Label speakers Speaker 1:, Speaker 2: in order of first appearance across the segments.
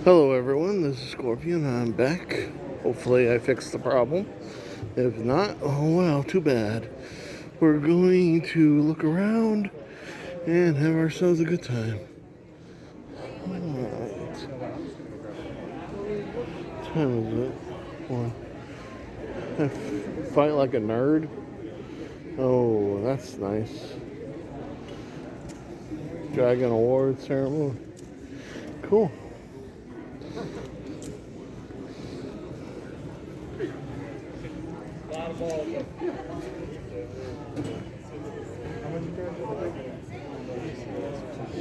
Speaker 1: Hello everyone, this is Scorpion. I'm back. Hopefully I fixed the problem. If not, oh well, too bad. We're going to look around and have ourselves a good time. Alright. What time is it? Fight like a nerd? Oh, that's nice. Dragon Award ceremony. Cool.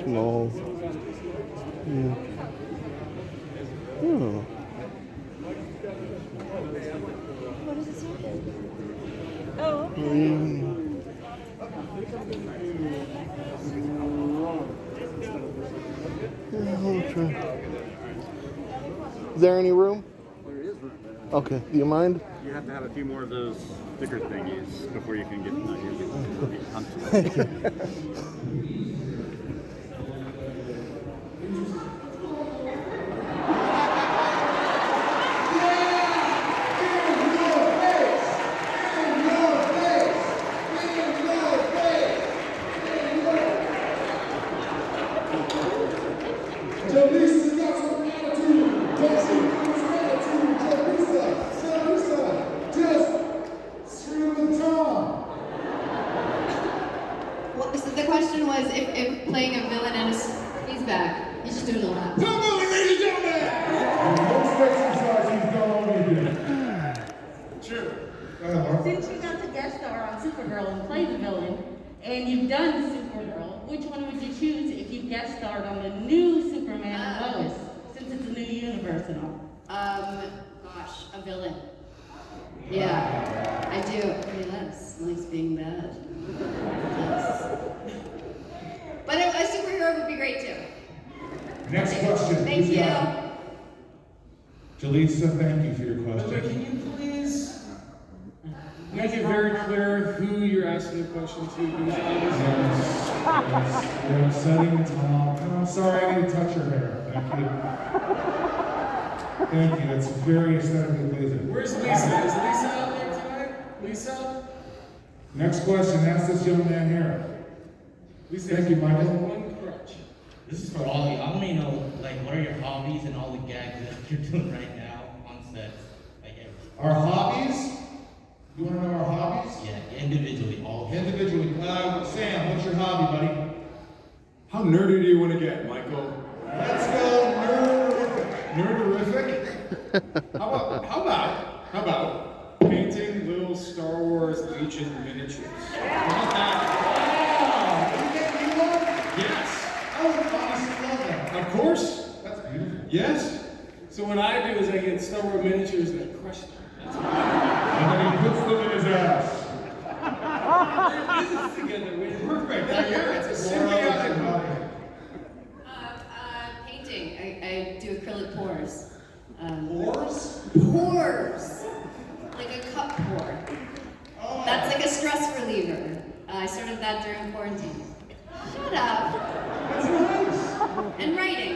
Speaker 1: Small. Yeah. Oh.
Speaker 2: What does it say? Oh, okay.
Speaker 1: Is there any room?
Speaker 3: There is room.
Speaker 1: Okay. Do you mind?
Speaker 3: You have to have a few more of those sticker thingies before you can get
Speaker 1: Thank you.
Speaker 2: The question was if playing a villain and he's back. He's just doing a lot.
Speaker 4: Come on, ladies and gentlemen! Most exercise he's done all weekend. Sure.
Speaker 5: Since you got to guest star on Supergirl and play the villain, and you've done Supergirl, which one would you choose if you guest starred on the new Superman and Lois, since it's a new universe and all?
Speaker 2: Gosh, a villain. Yeah, I do. It really likes being bad. Yes. But a superhero would be great too.
Speaker 4: Next question.
Speaker 2: Thank you.
Speaker 4: Jaleesa, thank you for your question.
Speaker 6: Can you please make it very clear who you're asking the question to?
Speaker 4: You're upsetting Tom. I'm sorry, I need to touch your hair. Thank you. Thank you. That's very aesthetically pleasing.
Speaker 6: Where's Lisa? Is Lisa out there tonight? Lisa?
Speaker 4: Next question. Ask this young man here.
Speaker 6: Lisa,
Speaker 4: Thank you, Michael.
Speaker 6: One crutch.
Speaker 7: This is for all of you. I want to know, like, what are your hobbies and all the gags that you're doing right now on sets? Like,
Speaker 4: Our hobbies? You want to know our hobbies?
Speaker 7: yeah, individually, all of them.
Speaker 4: Individually. Sam, what's your hobby, buddy?
Speaker 8: How nerdy do you want to get, Michael?
Speaker 4: Let's go nerderific.
Speaker 8: How about painting little Star Wars Legion miniatures? Yes.
Speaker 4: I would honestly love that.
Speaker 8: Of course.
Speaker 4: That's beautiful.
Speaker 8: Yes.
Speaker 6: So what I do is I get Star Wars miniatures and I crush them. That's what
Speaker 4: And then he puts them in his ass.
Speaker 6: business together.
Speaker 8: Perfect. Yeah, it's a symbiotic.
Speaker 2: Painting. I do acrylic pours.
Speaker 4: Wars?
Speaker 2: Pores. Like a cup pour.
Speaker 4: Oh.
Speaker 2: That's like a stress reliever. I started that during quarantine. Shut up.
Speaker 4: That's nice.
Speaker 2: And writing.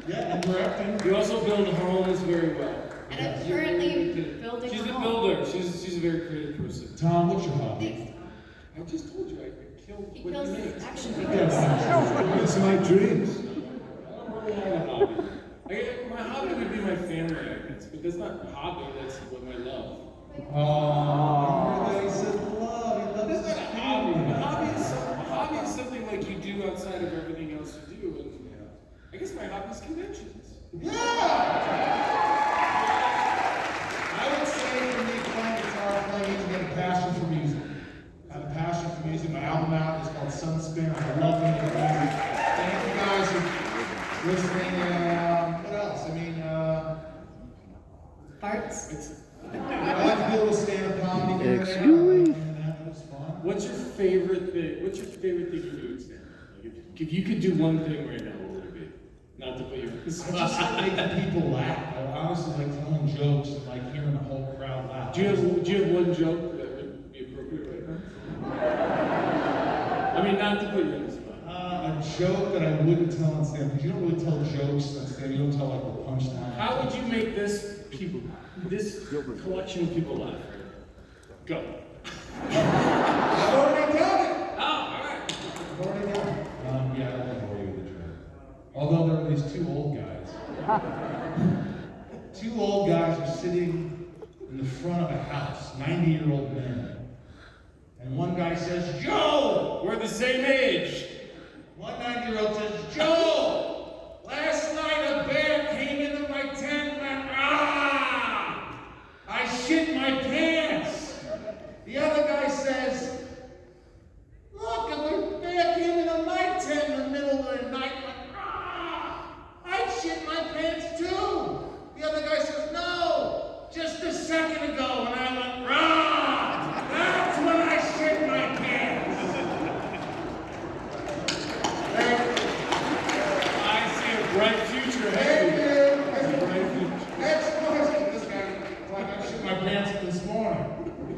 Speaker 4: Yeah, and directing.
Speaker 6: You also build homes very well.
Speaker 2: And I'm currently building
Speaker 6: She's
Speaker 2: a
Speaker 6: a
Speaker 2: home.
Speaker 6: builder. She's a very creative person.
Speaker 4: Tom, what's your hobby?
Speaker 2: Thanks.
Speaker 6: I just told you I killed
Speaker 2: He
Speaker 6: what
Speaker 2: kills
Speaker 6: you made.
Speaker 2: action
Speaker 4: Yes.
Speaker 2: figures.
Speaker 8: It's my dreams.
Speaker 6: My hobby would be my family, I guess, but that's not a hobby, that's what I love.
Speaker 4: Oh, he said love. He loves
Speaker 6: That's not a hobby. A hobby is something like you do outside of everything else you do. And I guess my hobby is conventions.
Speaker 4: Yeah! I would say for me, playing guitar, playing music, I have a passion for music. I have a passion for music. My album out is called Sunspin. I love music. Thank you guys for listening. What else? I mean,
Speaker 2: Farts.
Speaker 4: I like to do a little stand-up comedy here and there.
Speaker 1: Excuse me?
Speaker 4: That was fun.
Speaker 6: What's your favorite thing? What's your favorite thing you do in stand-up? Like if you could do one thing right now, what would it be? Not to put you in the
Speaker 4: I just
Speaker 6: spot.
Speaker 4: like making people laugh. I honestly like telling jokes and like hearing the whole crowd laugh.
Speaker 6: Do you have one joke that would be appropriate right now? I mean, not to put you in the spot.
Speaker 4: I a joke that I wouldn't tell on stage, because you don't really tell jokes on stage, you don't tell like the punchline.
Speaker 6: How would you make this collection of people laugh? Go.
Speaker 4: I've already done it!
Speaker 6: Oh, all right.
Speaker 4: I've already done it. Yeah, I won't bore you with the joke. Although there are these two old guys. Two old guys are sitting in the front of a house, 90-year-old men. And one guy says, Joe!
Speaker 6: We're the same age.
Speaker 4: One 90-year-old says, Joe! Last night a bear came into my tent and went, ah! I shit my pants! The other guy says, look, a bear came into my tent in the middle of the night and went, ah! I shit my pants too! The other guy says, no! Just a second ago when I went, rah! That's when I shit my pants!
Speaker 6: I see a bright future ahead.
Speaker 4: Thank you! Next question! This guy, like I shit my pants this morning.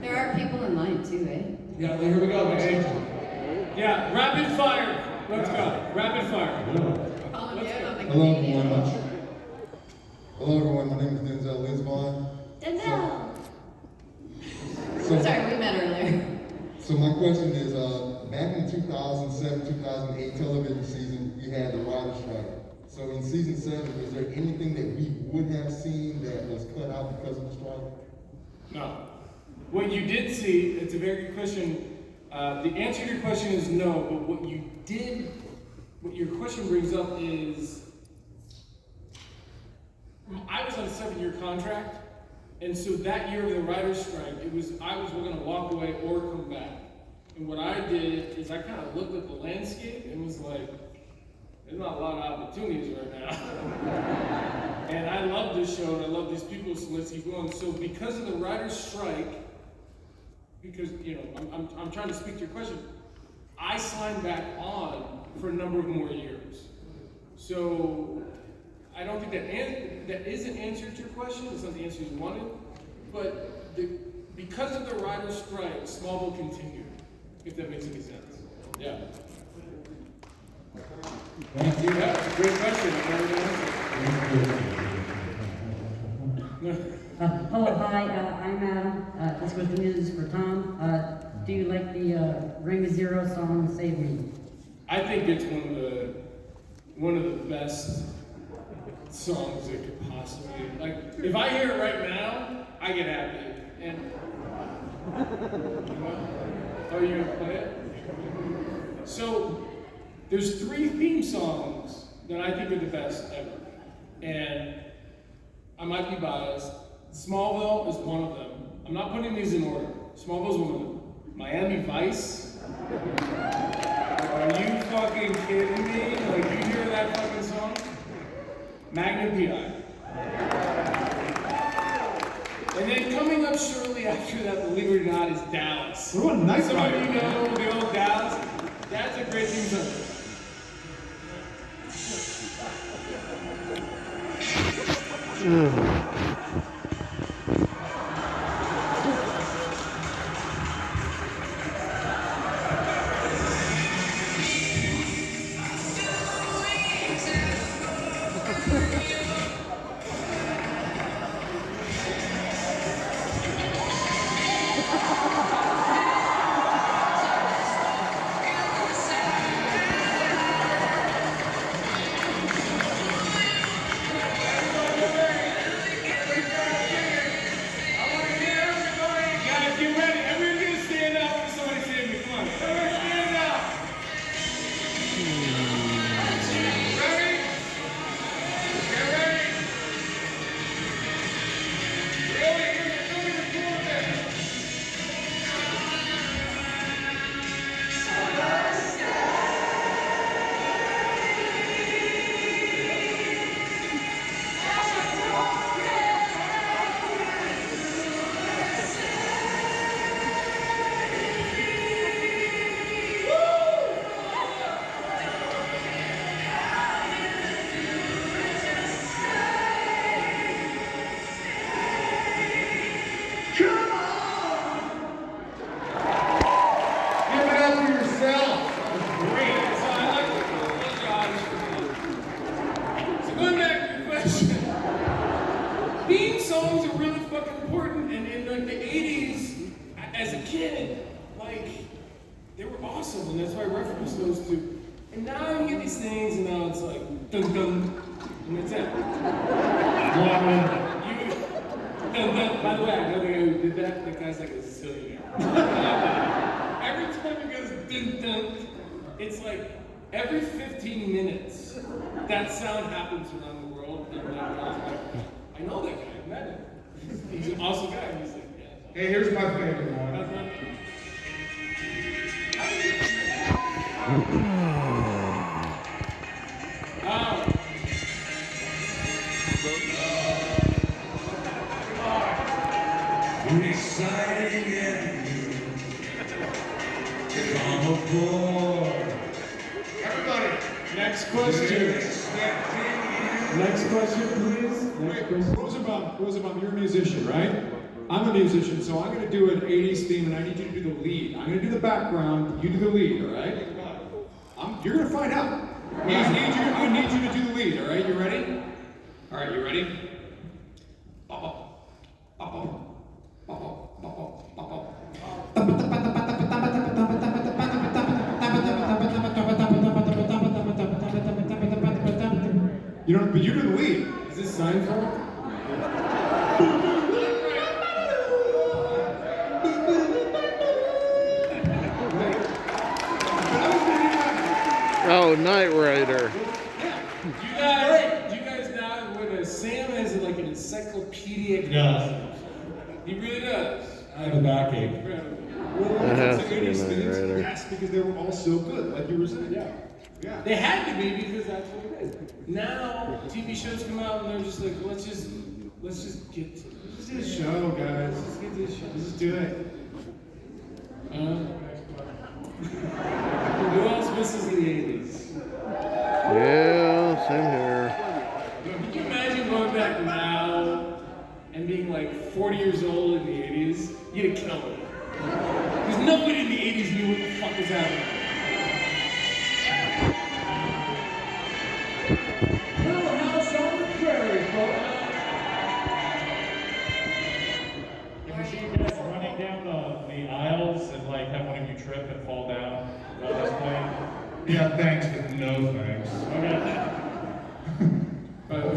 Speaker 2: There are people in line too, eh?
Speaker 4: Yeah, well, here we go, man.
Speaker 6: Yeah, rapid fire. Let's go. Rapid fire.
Speaker 2: Calling you out on the
Speaker 9: Hello,
Speaker 2: Canadian
Speaker 9: everyone.
Speaker 2: culture.
Speaker 9: Hello, everyone. My name is Denzel Lisbon.
Speaker 2: Denzel!
Speaker 9: So,
Speaker 2: Sorry, we met earlier.
Speaker 9: so my question is, back in 2007-2008 television season, you had the writer's strike. So in season 7, was there anything that we would have seen that was cut out because of the strike?
Speaker 6: No. What you did see, it's a very good question. The answer to your question is no, but what your question brings up is, I was on a 7-year contract, and so that year of the writer's strike, I was going to walk away or come back. And what I did is I kind of looked at the landscape and was like, there's not a lot of opportunities right now. And I love this show and I love these people, so let's keep going. So because of the writer's strike, because I'm trying to speak to your question, I signed back on for a number of more years. So I don't think that is an answer to your question. It's not the answer you wanted, but because of the writer's strike, Smallville continued. If that makes any sense. Yeah.
Speaker 4: Thank you.
Speaker 6: Yeah, it's a great question. I never answered.
Speaker 10: Hello, hi, I'm Adam. This was the news for Tom. Do you like the Ring of Zero song, Save Me?
Speaker 6: I think it's one of the best songs that could possibly, like, if I hear it right now, I get happy. And are you gonna play it? So there's 3 theme songs that I think are the best ever. And I might be biased. Smallville is one of them. I'm not putting these in order. Smallville's one of them. Miami Vice. Are you fucking kidding me? Like, you hear that fucking song? Magnum P.I. And then coming up shortly after that, believe it or not, is Dallas.
Speaker 8: What about Night
Speaker 6: Some
Speaker 8: Rider?
Speaker 6: of you know the old Dallas. That's a great theme song. awesome, and that's why I reference those two. And now you get these things, and now it's like dun dun, and that's it. By the way, I know the guy who did that. That guy's like a zillionaire. Every time it goes dun dun, it's like every 15 minutes that sound happens around the world. And that guy's like, I know that guy. I met him. He's an awesome guy. He's like, yeah.
Speaker 8: Hey, here's my favorite one.
Speaker 11: Exciting and come aboard.
Speaker 8: Everybody, next question. Next question, please. Next question. Rosenbaum, you're a musician, right? I'm a musician, so I'm going to do an 80s theme, and I need you to do the lead. I'm going to do the background, you do the lead, all right? You're going to find out. I need you to do the lead, all right? You ready? All right, you ready? But you do the lead.
Speaker 6: Is this Seinfeld?
Speaker 1: Oh, Knight Rider.
Speaker 6: Do you guys know what Sam has like an encyclopedic?
Speaker 8: Yes.
Speaker 6: He really does.
Speaker 8: I have a backache.
Speaker 1: That has to be a Knight Rider.
Speaker 8: Yes, because they were all so good, like you were saying. Yeah.
Speaker 6: They had to be because that's what it is. Now TV shows come out and they're just like, let's just get to it.
Speaker 8: Let's do the show, guys. Let's get this show. Let's just do it.
Speaker 6: Who else misses the 80s?
Speaker 1: Yeah, same here.
Speaker 6: Can you imagine going back now and being like 40 years old in the 80s? You'd have killed it. Because nobody in the 80s knew what the fuck was happening.
Speaker 8: Little house on the prairie, folks.
Speaker 12: If you see you guys running down the aisles and like have one of you trip and fall down while this playing.
Speaker 8: Yeah, thanks, but no thanks.
Speaker 12: Okay.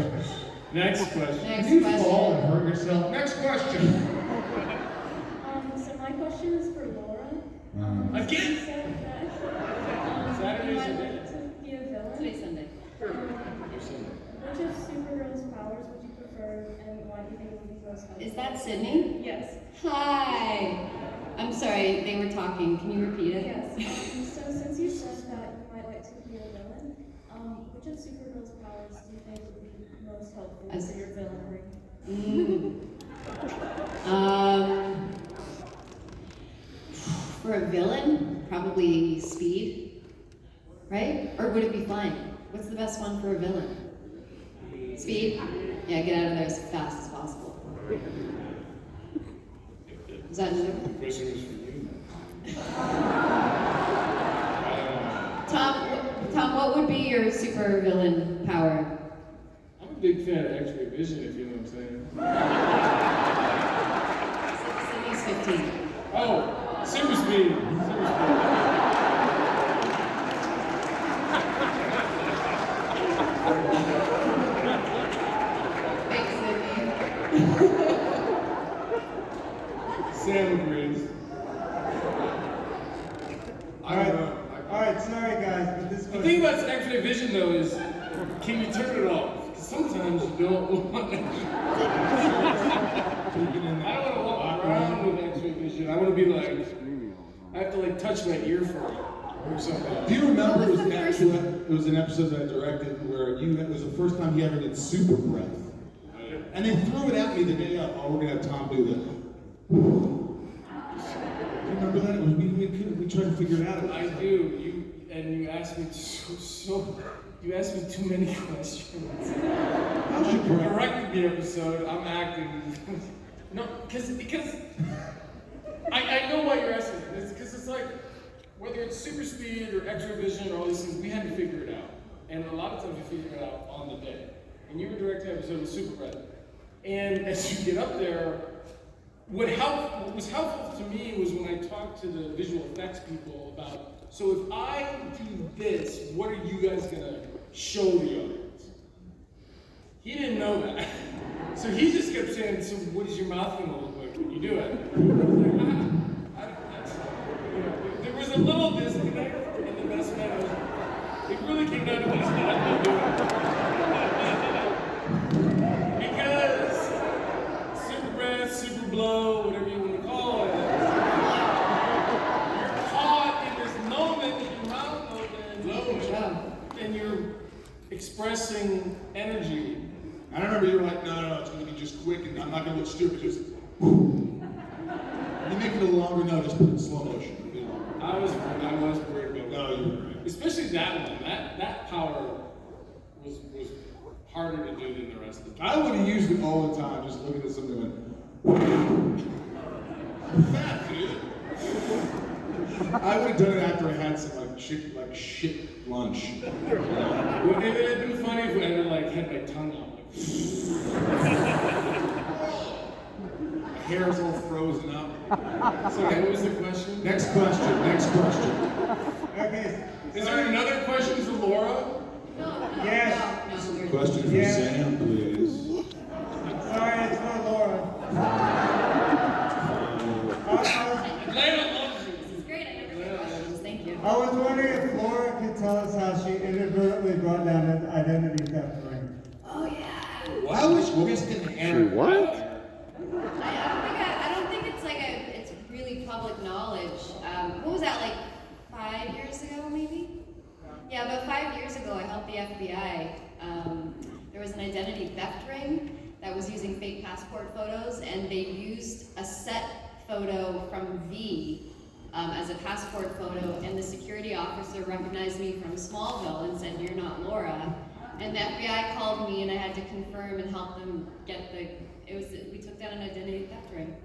Speaker 6: Next question.
Speaker 2: Next
Speaker 8: You
Speaker 2: question.
Speaker 8: fall and hurt yourself. Next question.
Speaker 13: So my question is for Laura.
Speaker 6: Again?
Speaker 13: She said that
Speaker 6: Saturdays
Speaker 13: you
Speaker 6: are
Speaker 13: might
Speaker 6: good.
Speaker 13: like to be a villain.
Speaker 2: Today's Sunday.
Speaker 13: Which of Supergirl's powers would you prefer, and why do you think it would be most helpful?
Speaker 2: Is that Sydney?
Speaker 13: Yes.
Speaker 2: Hi. I'm sorry, they were talking. Can you repeat it?
Speaker 13: Yes. So since you said that you might like to be a villain, which of Supergirl's powers do you think would be most helpful for your villainry?
Speaker 2: For a villain, probably speed, right? Or would it be flying? What's the best one for a villain? Speed? Yeah, get out of there as fast as possible. Is that another one?
Speaker 6: The question was for you.
Speaker 2: Tom, what would be your super villain power?
Speaker 6: I'm a big fan of X-ray vision, if you know what I'm saying.
Speaker 2: Sydney's 15.
Speaker 6: Oh, super speed.
Speaker 2: Thanks, Sydney.
Speaker 6: Sam agrees.
Speaker 14: Alright, sorry guys, but this
Speaker 6: The thing about X-ray vision though is, can you turn it off? Because sometimes you don't want to. I don't want to walk around with X-ray vision. I want to be like, I have to like touch my ear for it or something.
Speaker 4: Do you remember it was an episode that I directed where it was the first time you ever did super breath? And they threw it at me the day of, oh, we're going to have Tom do that. Do you remember that? It was, we tried to figure it out.
Speaker 6: I do. You asked me you asked me too many questions.
Speaker 4: How's your breath?
Speaker 6: Directing the episode, I'm acting. No, because I know why you're asking. It's because it's like, whether it's super speed or X-ray vision or all these things, we had to figure it out. And a lot of times we figure it out on the day. And you were directing an episode of Super Breath. And as you get up there, what was helpful to me was when I talked to the visual effects people about So if I do this, what are you guys gonna show the audience? He didn't know that. So he just kept saying, so what is your mouth gonna look like when you do it? There was a little disconnect in the best man. It really came down to this not to do it. Because super breath, super blow, whatever you want to call it, you're caught in this moment with your mouth open, and you're expressing energy.
Speaker 4: I remember you were like, no, it's going to be just quick, and I'm not going to look stupid, just you make it a little longer, no, just put it in slow motion.
Speaker 6: I was worried about
Speaker 4: no, you were right.
Speaker 6: Especially that one. That power was harder to do than the rest of them.
Speaker 4: I would have used it all the time, just looking at something and fat, dude. I would have done it after I had some shit lunch.
Speaker 6: It would have been funny if I had my tongue out.
Speaker 4: My hair is all frozen up.
Speaker 6: Sorry, what was the question?
Speaker 4: Next question.
Speaker 14: Okay.
Speaker 6: Is there another question for Laura?
Speaker 14: Yes.
Speaker 4: Question for Sam, please.
Speaker 14: Sorry, it's for Laura.
Speaker 2: This is great. I never get questions. Thank you.
Speaker 14: I was wondering if Laura could tell us how she inadvertently brought down an identity theft ring.
Speaker 2: Oh yeah.
Speaker 4: How was Kristen Hanna?
Speaker 1: What?
Speaker 2: I don't think it's it's really public knowledge. What was that, 5 years ago maybe? Yeah, about 5 years ago I helped the FBI. There was an identity theft ring that was using fake passport photos, and they used a set photo from V as a passport photo, and the security officer recognized me from Smallville and said, "You're not Laura." And the FBI called me, and I had to confirm and help them get we took down an identity theft ring.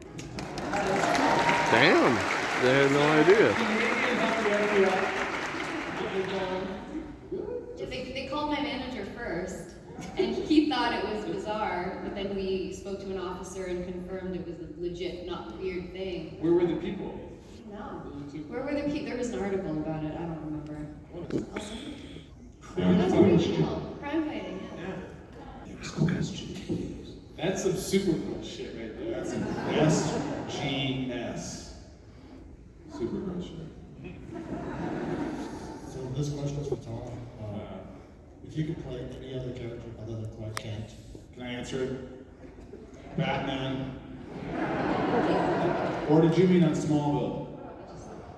Speaker 1: Damn, they had no idea.
Speaker 2: They called my manager first, and he thought it was bizarre, but then we spoke to an officer and confirmed it was a legit, not weird thing.
Speaker 6: Where were the people?
Speaker 2: No. Where were the people? There was an article about it, I don't remember. Crime fighting, yeah.
Speaker 4: Next question.
Speaker 6: That's some super cool shit right there.
Speaker 4: That's an SGS. Super cool shit.
Speaker 15: So this question is for Tom. If you could play any other character other than Clark Kent,
Speaker 4: can I answer it? Batman. Or did you mean on Smallville?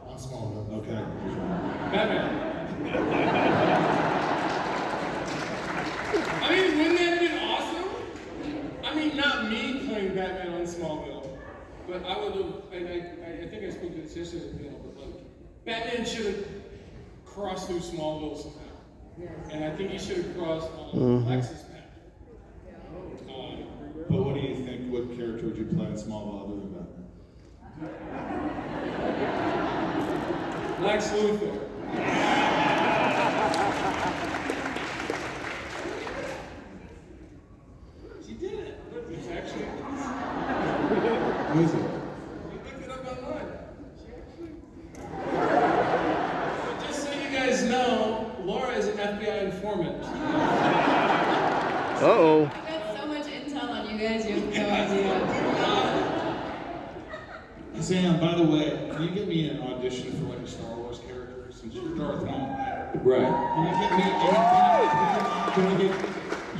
Speaker 15: On Smallville.
Speaker 4: Okay.
Speaker 6: Batman. I mean, wouldn't that have been awesome? I mean, not me playing Batman on Smallville, but I would have, and I think I spoke to the sisters at the panel, but Batman should have crossed through Smallville somehow. And I think he should have crossed on Lex's path.
Speaker 4: But what do you think? What character would you play in Smallville other than Batman?
Speaker 6: Lex Luthor. She did it. Look, it's actually.
Speaker 4: Who is it?
Speaker 6: You looked it up online. She actually. But just so you guys know, Laura is an FBI informant.
Speaker 1: Uh-oh.
Speaker 2: I got so much intel on you guys, you have no idea.
Speaker 4: Sam, by the way, can you get me an audition for a Star Wars character since you're Darth Maul?
Speaker 8: Right.
Speaker 4: Can I get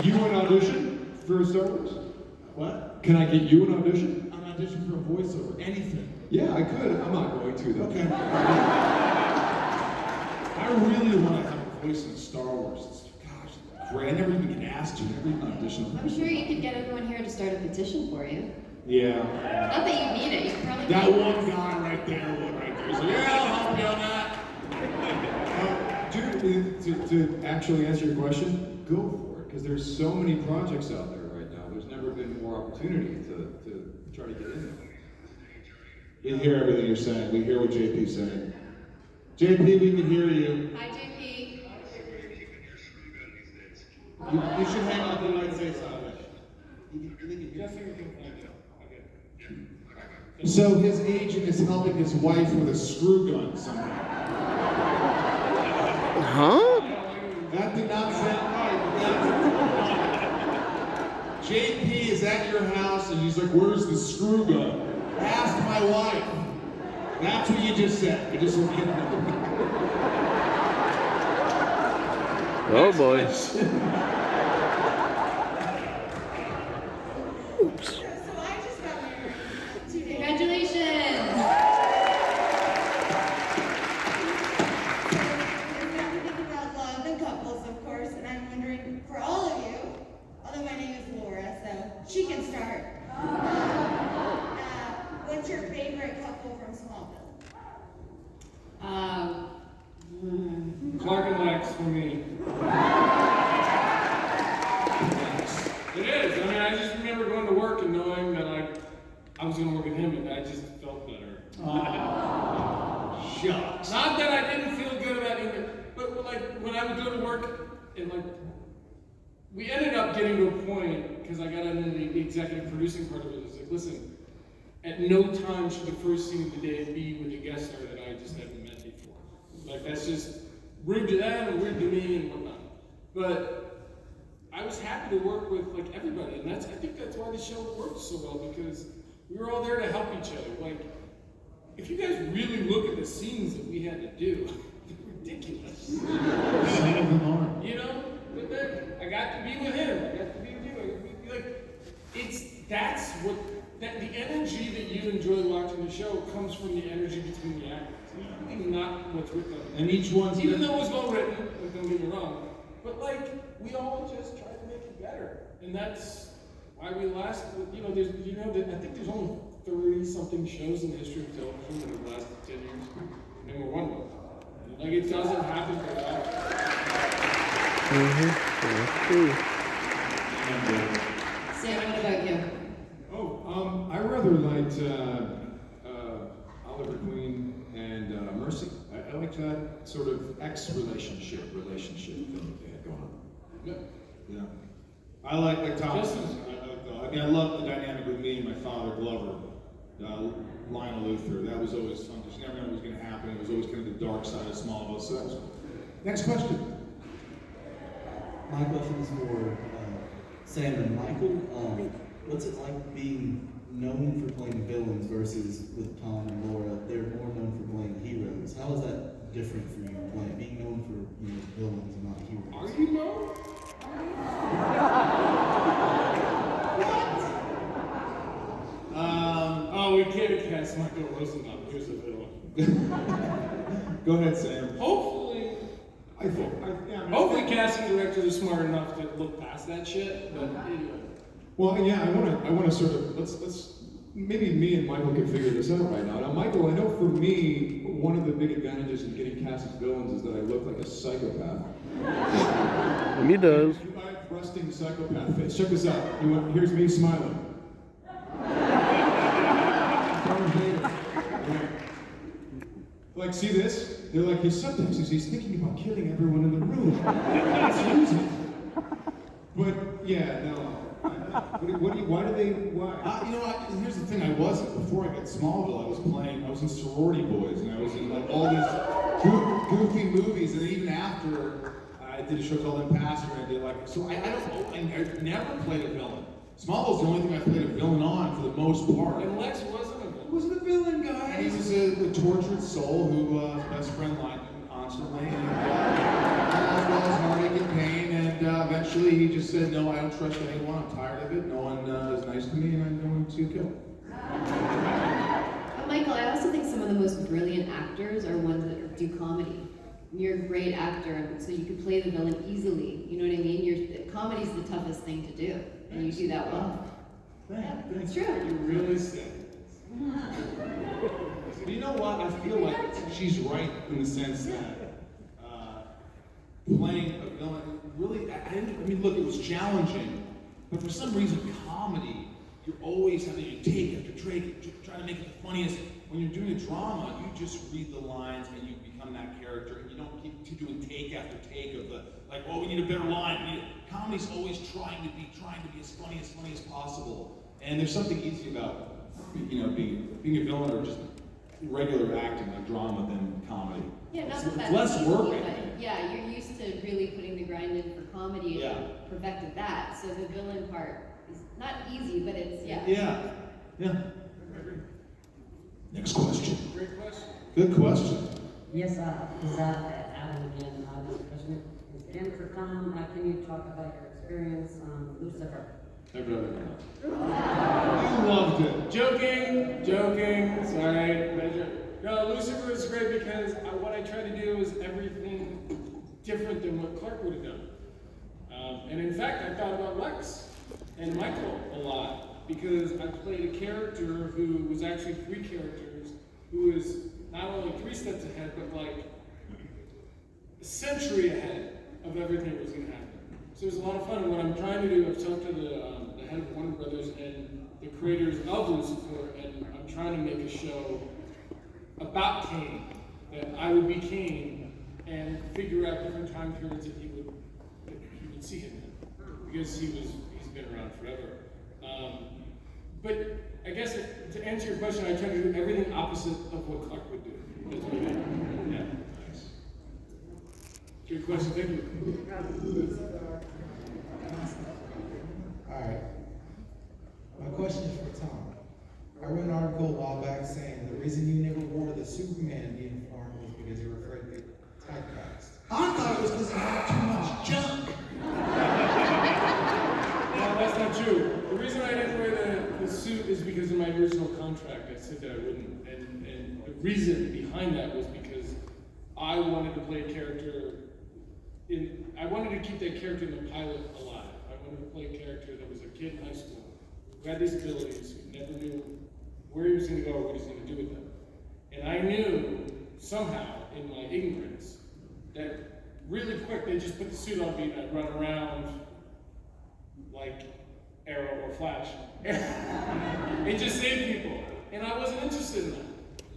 Speaker 8: You an audition for Star Wars?
Speaker 4: what?
Speaker 8: Can I get you an audition?
Speaker 4: An audition for a voiceover, anything.
Speaker 8: Yeah, I could. I'm not going to though.
Speaker 4: Okay. I really want to have a voice in Star Wars. Gosh, great. I never even get asked to. Never even auditioned.
Speaker 2: I'm sure you could get everyone here to start a petition for you.
Speaker 4: Yeah.
Speaker 2: Not that you need it, you could probably
Speaker 4: That
Speaker 2: make
Speaker 4: one guy right there, So yeah, I'll help you on that.
Speaker 8: To actually answer your question, go for it, because there's so many projects out there right now. There's never been more opportunity to try to get in there.
Speaker 4: We hear everything you're saying. We hear what JP's saying. JP, we can hear you.
Speaker 2: Hi, JP.
Speaker 4: You should hang out the United States on it. So his agent is helping his wife with a screw gun somehow.
Speaker 8: is at your house and he's like, where's the screw gun? Ask my wife. That's what you just said. I just want you to know.
Speaker 1: Oh boy. Oops.
Speaker 2: Congratulations!
Speaker 16: About love and couples, of course, and I'm wondering, for all of you, although my name is Laura, so she can start. What's your favorite couple from Smallville?
Speaker 6: Clark and Lex for me. It is. I mean, I just remember going to work and knowing that I was going to work with him, and I just felt better.
Speaker 8: Shucks.
Speaker 6: Not that I didn't feel good about either, but like when I would go to work and like we ended up getting to a point because I got into the executive producing part of it. It's like, listen, at no time should the first scene of the day be with a guest star that I just haven't met before. Like that's just rude to them and weird to me and whatnot. But I was happy to work with like everybody, and I think that's why the show worked so well, because we were all there to help each other. Like, if you guys really look at the scenes that we had to do, they're ridiculous.
Speaker 8: Some of them are.
Speaker 6: You know? But then I got to be with him. I got to be with you. The energy that you enjoy watching the show comes from the energy between the actors. Not what's written.
Speaker 8: And each one's
Speaker 6: even though it was well written, don't get me wrong, but like we all just try to make it better, and that's why we last. I think there's only 30-something shows in the history of television that have lasted 10 years, and we're one of them. Like it doesn't happen very often.
Speaker 2: Sam, what about you?
Speaker 8: I rather liked Oliver Queen and Mercy. I like that sort of relationship thing that they had going on. Yeah. I like Thomas. I love the dynamic with me and my father, Glover, Lionel Luthor. That was always fun because you never know what was going to happen. It was always kind of the dark side of Smallville. So that was cool. Next question.
Speaker 17: My question is for Sam and Michael. What's it like being known for playing villains versus with Tom and Laura? They're more known for playing heroes. How is that different for you, being known for villains and not heroes?
Speaker 6: Are you known? We can't cast Michael Rosenbaum. Here's a villain.
Speaker 8: Go ahead, Sam.
Speaker 6: Hopefully, casting directors are smart enough to look past that shit. But anyway.
Speaker 8: Well, yeah, I want to sort of let's maybe me and Michael can figure this out right now. Now, Michael, I know for me, one of the big advantages in getting cast as villains is that I look like a psychopath.
Speaker 1: He does.
Speaker 8: I have resting psychopath face. Check this out. Here's me smiling. Like, see this? They're like, his subtext is he's thinking about killing everyone in the room. That's using. But yeah, no. Here's the thing, before I got Smallville, I was in Sorority Boys, and I was in like all these goofy movies, and even after, I did a show called Impastor, and I did I never played a villain. Smallville's the only thing I played a villain on for the most part.
Speaker 6: And Lex wasn't a villain.
Speaker 8: He wasn't a villain, guys. And he was a tortured soul who his best friend lied to him constantly, and as well as heartache and pain, and eventually he just said, no, I don't trust anyone, I'm tired of it, no one is nice to me, and I'm going to kill.
Speaker 2: Michael, I also think some of the most brilliant actors are ones that do comedy. You're a great actor, so you can play the villain easily. You know what I mean? Comedy's the toughest thing to do, and you do that well. It's true.
Speaker 6: You really said.
Speaker 8: You know what? I feel like she's right in the sense that playing a villain really, look, it was challenging, but for some reason, comedy, you're always having to take after take, try to make it the funniest. When you're doing a drama, you just read the lines and you become that character, and you don't keep doing take after take of the, we need a better line. Comedy's always trying to be as funny as possible. And there's something easy about, being a villain or just regular acting, like drama, than comedy.
Speaker 2: Yeah, not
Speaker 8: it's
Speaker 2: that
Speaker 8: less
Speaker 2: easy,
Speaker 8: work, I
Speaker 2: but
Speaker 8: think.
Speaker 2: yeah, you're used to really putting the grind in for comedy and perfected that. So the villain part is not easy, but it's, yeah.
Speaker 8: Yeah.
Speaker 4: Next question.
Speaker 6: Great question.
Speaker 8: Good question.
Speaker 10: Yes, this is Adam again. This question is again for Tom. Can you talk about your experience on Lucifer?
Speaker 6: Hey, brother. You loved it. Joking. Sorry. No, Lucifer is great because what I try to do is everything different than what Clark would have done. And in fact, I thought about Lex and Michael a lot because I played a character who was actually 3 characters, who is not only 3 steps ahead, but like a century ahead of everything that was going to happen. So it was a lot of fun. And what I'm trying to do, I've talked to the head of Warner Brothers and the creators of Lucifer, and I'm trying to make a show about Cain, that I would be Cain, and figure out different time periods that he would see him in, because he's been around forever. But I guess to answer your question, I try to do everything opposite of what Clark would do. That's what I did. Yeah. Good question, thank you.
Speaker 18: Alright. My question is for Tom. I read an article a while back saying the reason you never wore the Superman uniform was because you were afraid to get typecast.
Speaker 11: I thought it was because he had too much junk.
Speaker 6: No, that's not true. The reason I didn't wear the suit is because in my original contract I said that I wouldn't. And the reason behind that was because I wanted to play a character I wanted to keep that character in the pilot alive. I wanted to play a character that was a kid in high school who had these abilities, who never knew where he was going to go or what he was going to do with them. And I knew somehow in my ignorance that really quick they just put the suit on me and I'd run around like Arrow or Flash and just save people. And I wasn't interested in that.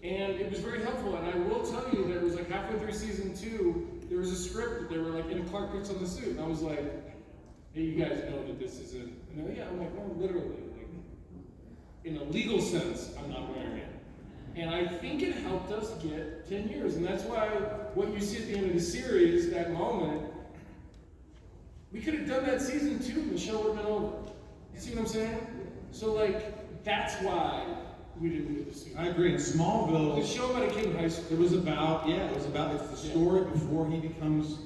Speaker 6: And it was very helpful. And I will tell you that it was like halfway through season 2, there was a script that they were like, and Clark puts on the suit. And I was like, hey, you guys know that this isn't, and they're like, yeah, I'm like, no, literally, like, in a legal sense, I'm not wearing it. And I think it helped us get 10 years. And that's why what you see at the end of the series, that moment, we could have done that season 2 and the show would have been over. You see what I'm saying? So like, that's why we didn't do the suit.
Speaker 8: I agree. In Smallville,
Speaker 6: the show about a kid in high school.
Speaker 8: It was about it's the story before he becomes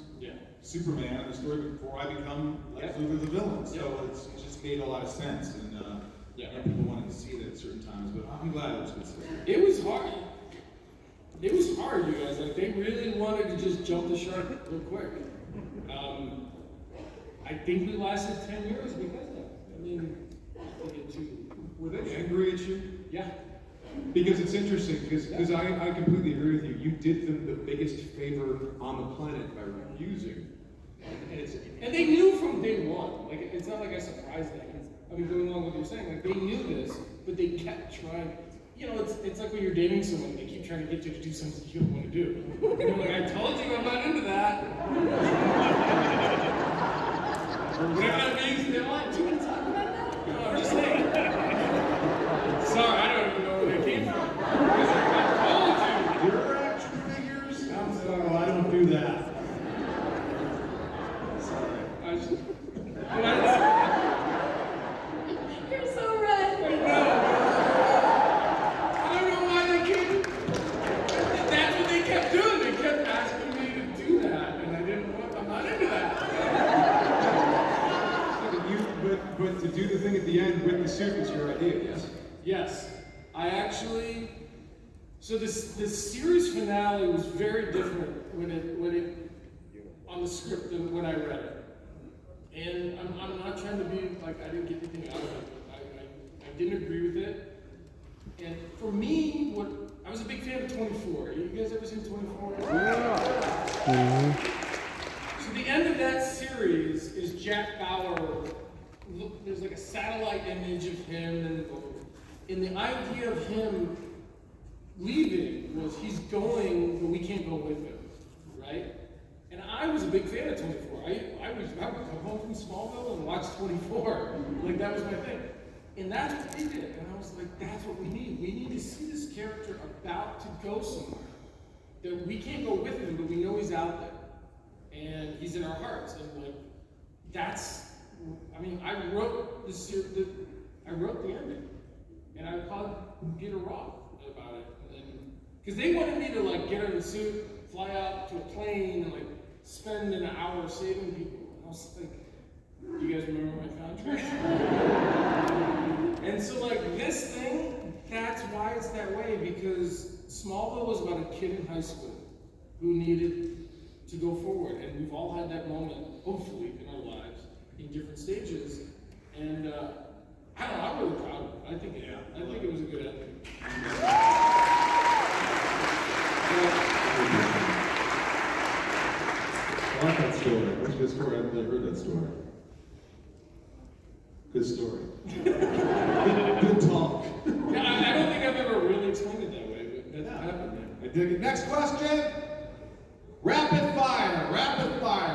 Speaker 8: Superman, and the story before I become Lex Luthor the villain. So it just made a lot of sense, and people wanted to see it at certain times. But I'm glad it was consistent.
Speaker 6: It was hard. It was hard, you guys. Like they really wanted to just jump the shark real quick. I think we lasted 10 years because of that. I mean,
Speaker 8: were they angry at you?
Speaker 6: Yeah.
Speaker 8: Because it's interesting, because I completely agree with you. You did them the biggest favor on the planet by refusing.
Speaker 6: And they knew from day one. Like it's not like I surprised them. I mean, going along with what you're saying, like they knew this, but they kept trying. You know, it's like when you're dating someone, they keep trying to get you to do something you don't want to do. And you're like, I told you I'm not into that. Or whatever that means.
Speaker 2: Do you want to talk about that?
Speaker 6: No, I'm just saying. Sorry, I don't even know where they came from. I told you.
Speaker 8: Your action figures? I'm sorry, I don't do that.
Speaker 2: You're so right.
Speaker 6: I don't know why they kept. That's what they kept doing. They kept asking me to do that, and I didn't want. I'm not into that.
Speaker 8: But to do the thing at the end with the suit is your idea, yes?
Speaker 6: Yes, I actually. So the series finale was very different when it on the script than when I read it. And I'm not trying to be like I didn't get anything out of it. I didn't agree with it. And for me, I was a big fan of 24. You guys ever seen 24?
Speaker 1: Yeah.
Speaker 6: So the end of that series is Jack Bauer. Look, there's like a satellite image of him, and the idea of him leaving was he's going, but we can't go with him, right? And I was a big fan of 24. I would come home from Smallville and watch 24. Like that was my thing. And that's what they did. And I was like, that's what we need. We need to see this character about to go somewhere. That we can't go with him, but we know he's out there. And he's in our hearts. And like, that's I mean, I wrote the ending, and I called Peter Roth about it, because they wanted me to like get out of the suit, fly out to a plane, and like spend an hour saving people. And I was like, you guys remember my contract? And so like this thing, that's why it's that way, because Smallville was about a kid in high school who needed to go forward, and we've all had that moment, hopefully, in our lives, in different stages, and I don't know, I'm really proud of it. I think it was a good ending.
Speaker 8: I like that story. That's a good story. I haven't really heard that story. Good story. Good talk.
Speaker 6: Yeah, I don't think I've ever really explained it that way, but that happened there.
Speaker 8: I dig it. Next question. Rapid fire,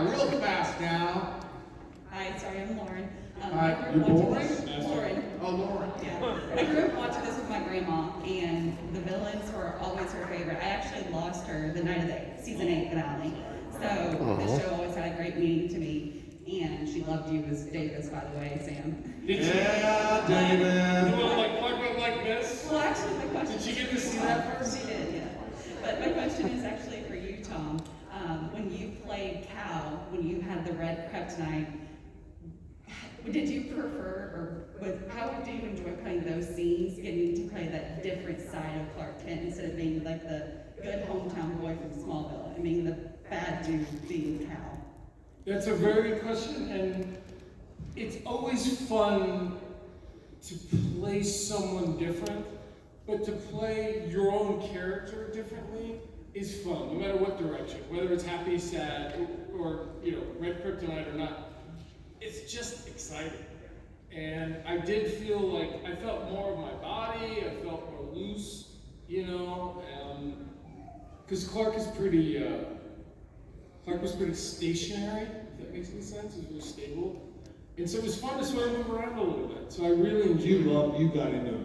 Speaker 8: real fast now.
Speaker 19: Hi, sorry, I'm Lauren.
Speaker 8: Hi, you're boring?
Speaker 19: Lauren.
Speaker 8: Oh, Lauren.
Speaker 19: Yeah. I grew up watching this with my grandma, and the villains were always her favorite. I actually lost her the night of the season 8 finale. So this show always had a great meaning to me. And she loved you as Davis, by the way, Sam.
Speaker 6: Did she?
Speaker 8: Yeah, David.
Speaker 6: You want to like like this?
Speaker 19: Well, actually, my question.
Speaker 6: Did she get to see that first?
Speaker 19: She did, yeah. But my question is actually for you, Tom. When you played Cal, when you had the red kryptonite, did you prefer, how did you enjoy playing those scenes, getting to play that different side of Clark Kent instead of being like the good hometown boy from Smallville? I mean, the bad dude being Cal.
Speaker 6: That's a very good question, and it's always fun to play someone different, but to play your own character differently is fun, no matter what direction, whether it's happy, sad, or red kryptonite or not. It's just exciting. And I did feel like I felt more of my body, I felt more loose, because Clark was pretty stationary, if that makes any sense. He was very stable. And so it was fun to sort of move around a little bit. So I really enjoyed it.
Speaker 8: You got into it.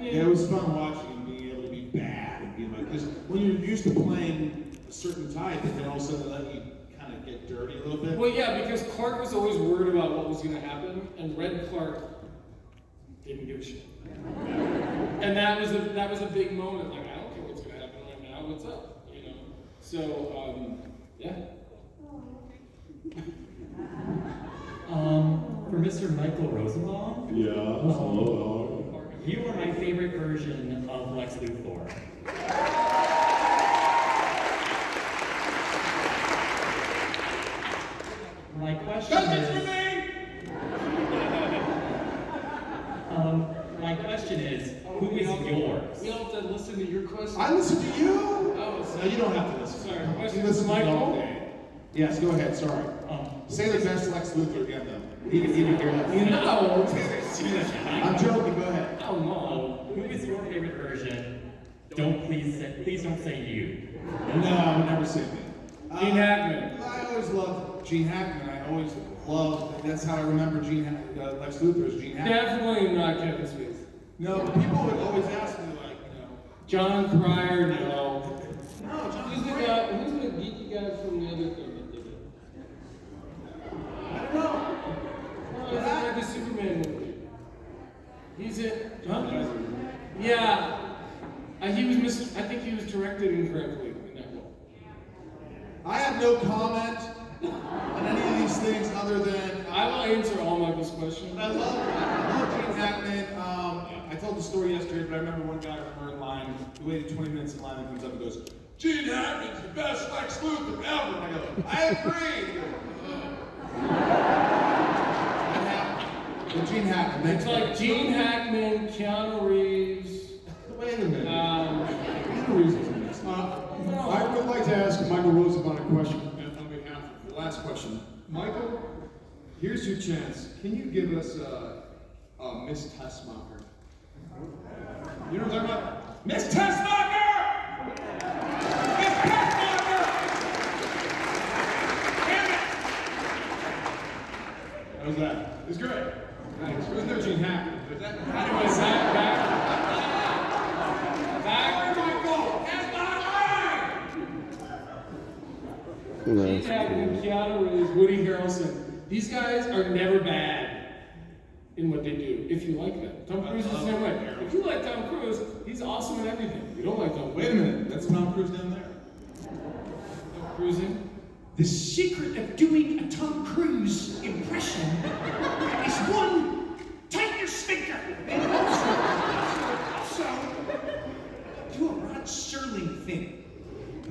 Speaker 8: Yeah, it was fun watching and being able to be bad and being like, because when you're used to playing a certain type, and then all of a sudden they let you kind of get dirty a little bit.
Speaker 6: Well, yeah, because Clark was always worried about what was going to happen, and Red Clark didn't give a shit. And that was a big moment. Like, I don't care what's going to happen right now. What's up? So yeah.
Speaker 20: For Mr. Michael Rosenbaum.
Speaker 8: Yeah.
Speaker 20: You are my favorite version of Lex Luthor. My question is, who is yours?
Speaker 6: We all have to listen to your question.
Speaker 8: I listen to you.
Speaker 6: Oh,
Speaker 8: No, you don't have to listen.
Speaker 6: Sorry.
Speaker 8: You
Speaker 6: Question
Speaker 8: listen
Speaker 6: for
Speaker 8: to me all
Speaker 6: Michael.
Speaker 8: day. Yes, go ahead. Sorry. Say the best Lex Luthor again, though. He didn't hear that.
Speaker 6: No.
Speaker 8: I'm joking. Go ahead.
Speaker 6: Oh no.
Speaker 20: Who is your favorite version? Please don't say you.
Speaker 8: No, I would never say me.
Speaker 6: Gene Hackman.
Speaker 8: I always loved Gene Hackman. I always loved. That's how I remember Lex Luthor as Gene Hackman.
Speaker 6: Definitely not Kevin Smith.
Speaker 8: No, but people would always ask me like,
Speaker 6: John Cryer, no.
Speaker 8: No, John
Speaker 6: Who's the guy? Who's the geeky guy from the other thing that did it?
Speaker 8: I don't know.
Speaker 6: No, he's like the Superman movie. He's it. Huh? Yeah. I think he was directed incorrectly in that role.
Speaker 8: I have no comment on any of these things other than
Speaker 6: I will answer all Michael's questions.
Speaker 8: I love Gene Hackman. I told the story yesterday, but I remember one guy in line who waited 20 minutes in line and comes up and goes, Gene Hackman's the best Lex Luthor ever. And I go, I agree. He goes, Gene Hackman.
Speaker 6: It's like Gene Hackman, Keanu Reeves.
Speaker 8: Wait a minute.
Speaker 6: Keanu Reeves is in this.
Speaker 8: I would like to ask Michael Rosenbaum a question on behalf of the last question. Michael, here's your chance. Can you give us a Miss Tessmacher? You know what I'm talking about? Miss Tessmacher! Miss Tessmacher! Damn it! How was that? It was great. Thanks. It was no Gene Hackman. But that,
Speaker 6: Anyway, back.
Speaker 8: Michael! Tessmacher!
Speaker 6: Gene Hackman, Keanu Reeves, Woody Harrelson. These guys are never bad in what they do, if you like them. Tom Cruise is the same way. If you like Tom Cruise, he's awesome in everything. If you don't like Tom Cruise.
Speaker 8: Wait a minute, that's Tom Cruise down there.
Speaker 6: Tom Cruising.
Speaker 11: The secret of doing a Tom Cruise impression is one, tighten your sphincter. And also, do a Rod Serling thing.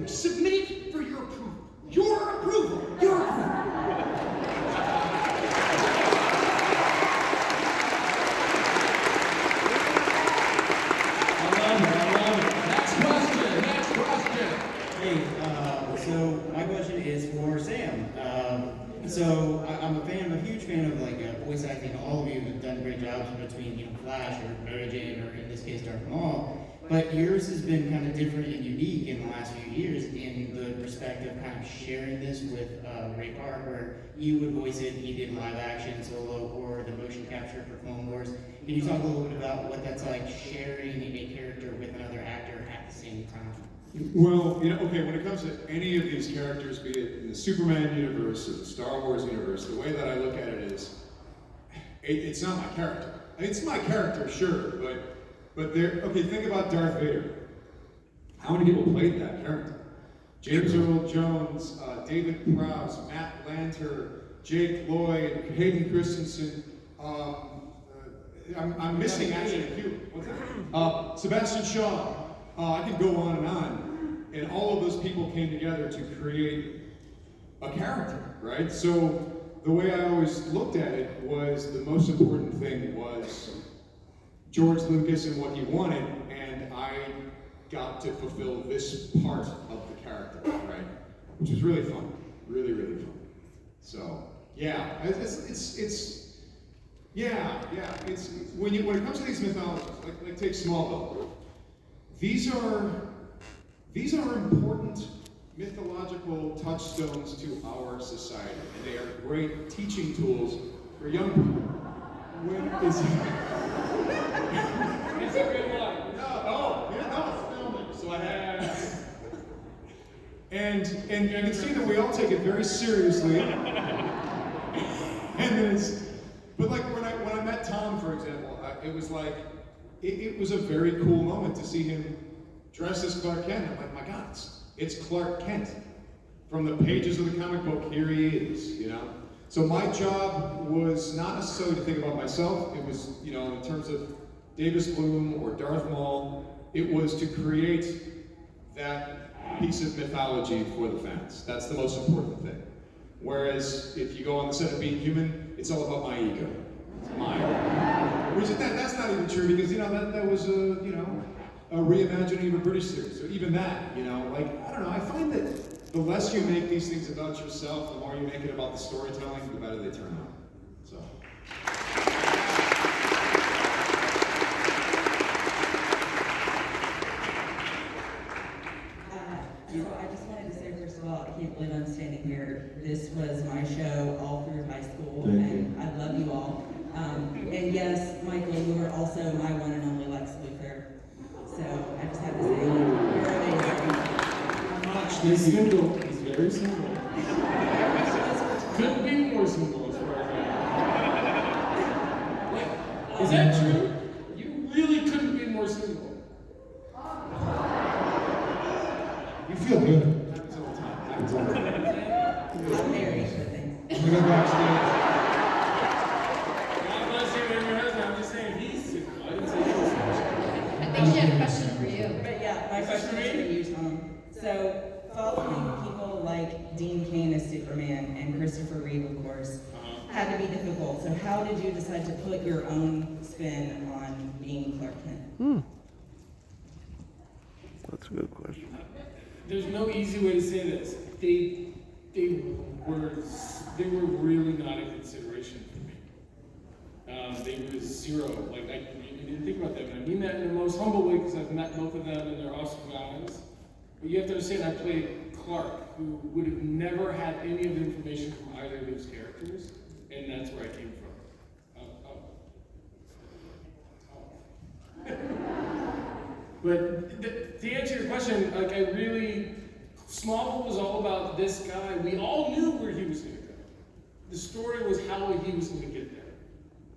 Speaker 11: Submit it for your approval. Your approval. Your approval.
Speaker 7: So my question is for Sam. I'm a huge fan of voice acting. All of you have done great jobs in between, Flash or Mary Jane or in this case Darth Maul. But yours has been kind of different and unique in the last few years in the respect of kind of sharing this with Ray Park, where you would voice it, he did live action solo or the motion capture for Clone Wars. Can you talk a little bit about what that's like, sharing a character with another actor at the same time?
Speaker 8: Well, okay, when it comes to any of these characters, be it in the Superman universe or the Star Wars universe, the way that I look at it is, it's not my character. It's my character, sure, but think about Darth Vader. How many people played that character? James Earl Jones, David Prowse, Matt Lanter, Jake Lloyd, Hayden Christensen, I'm missing actually a few. What's that? Sebastian Shaw. I could go on and on, and all of those people came together to create a character, right? So the way I always looked at it was the most important thing was George Lucas and what he wanted, and I got to fulfill this part of the character, right? Which was really fun, really, really fun. So yeah, it's when it comes to these mythologies, like take Smallville. These are important mythological touchstones to our society, and they are great teaching tools for young people.
Speaker 6: It's a good one.
Speaker 8: It's filming, so I have. And you can see that we all take it very seriously. But when I met Tom, for example, it was like. It was a very cool moment to see him dressed as Clark Kent. I'm like, my God, it's Clark Kent. From the pages of the comic book, here he is, So my job was not necessarily to think about myself. It was, in terms of Davis Bloom or Darth Maul, it was to create that piece of mythology for the fans. That's the most important thing. Whereas if you go on the set of Being Human, it's all about my ego. Mine. Which that's not even true because that was a reimagining of a British series. So even that, I don't know. I find that the less you make these things about yourself, the more you make it about the storytelling, the better they turn out. So.
Speaker 21: So I just wanted to say, first of all, I can't believe I'm standing here. This was my show all through high school, and I love you all. And yes, Michael, you were also my one and only Lex Luthor. So I just had to say, you're amazing.
Speaker 6: He's single. He's very single. Couldn't be more single as far as I know. Is that true? You really couldn't be more single.
Speaker 8: You feel good. Happens all the time. Happens all the time.
Speaker 21: I'm married, but thanks.
Speaker 8: We're gonna backstage.
Speaker 6: God bless you and your husband. I'm just saying he's single. I didn't say he was single.
Speaker 2: I think she had a question for you.
Speaker 21: But yeah, my question is for you, Tom. So following people like Dean Cain as Superman and Christopher Reeve, of course, had to be difficult. So how did you decide to put your own spin on being Clark Kent?
Speaker 1: That's a good question.
Speaker 6: There's no easy way to say this. They were really not a consideration for me. They were zero. Like I didn't think about them. And I mean that in the most humble way because I've met both of them and they're awesome guys. But you have to understand, I played Clark, who would have never had any of the information from either of those characters, and that's where I came from. But to answer your question, like Smallville was all about this guy. We all knew where he was going to go. the story was how he was going to get there.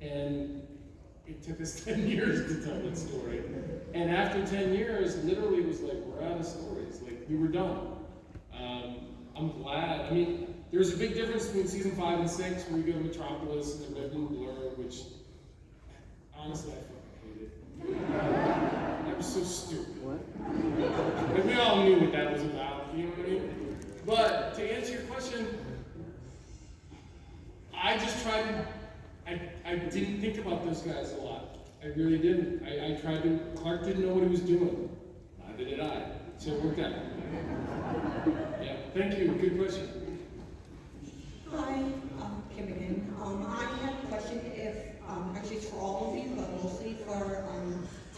Speaker 6: And it took us 10 years to tell that story. And after 10 years, literally it was like, we're out of stories. Like, we were done. I'm glad. I mean, there's a big difference between season 5 and 6, where you go to Metropolis and the Red Blue Blur, which, honestly, I fucking hate it. That was so stupid. Like, we all knew what that was about, you know what I mean? But to answer your question, I just tried to, I didn't think about those guys a lot. I really didn't. I tried to, Clark didn't know what he was doing. Neither did I. So it worked out. Yeah, thank you. Good question.
Speaker 3: Hi, Kim again. I had a question actually it's for all of you, but mostly for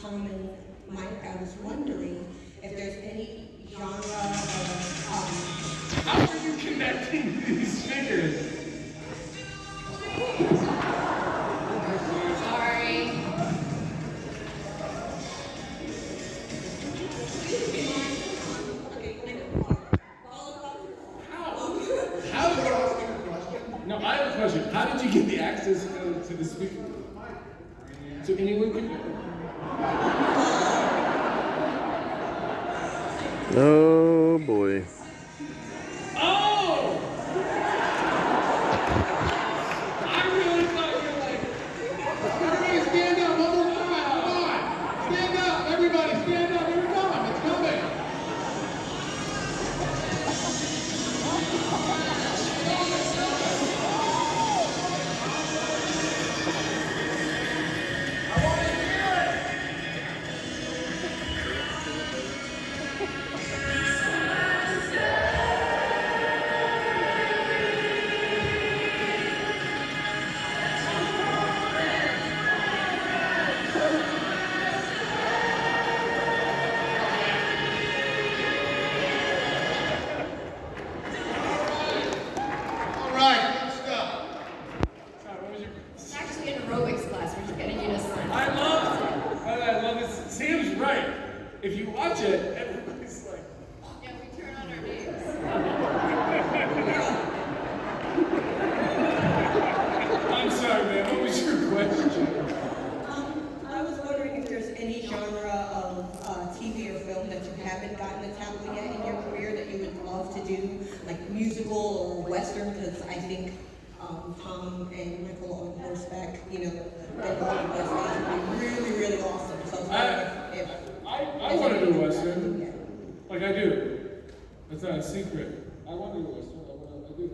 Speaker 3: Tom and Mike. I was wondering if there's any genre of...
Speaker 6: How are you connecting these figures?
Speaker 2: Sorry.
Speaker 6: No, I have a question. How did you get the access to the speaker? So anyone can...
Speaker 1: Oh boy.
Speaker 6: Oh! I really thought you were like...
Speaker 4: Everybody stand up, one more time, come on! Stand up, everybody, stand up, here we come, it's coming!
Speaker 2: It's actually an aerobics class. We're just getting you to sign.
Speaker 6: I love this. Sam's right. If you watch it, everybody's like...
Speaker 2: Yeah, we turn on our names.
Speaker 6: I'm sorry, man. What was your question?
Speaker 3: I was wondering if there's any genre of TV or film that you haven't gotten to tackle yet in your career that you would love to do, like musical or western, because I think Tom and Michael on horseback, you know, they're all the best guys would be really, really awesome. So
Speaker 6: I want to do Western. Like I do. That's not a secret. I want to do Western. I do.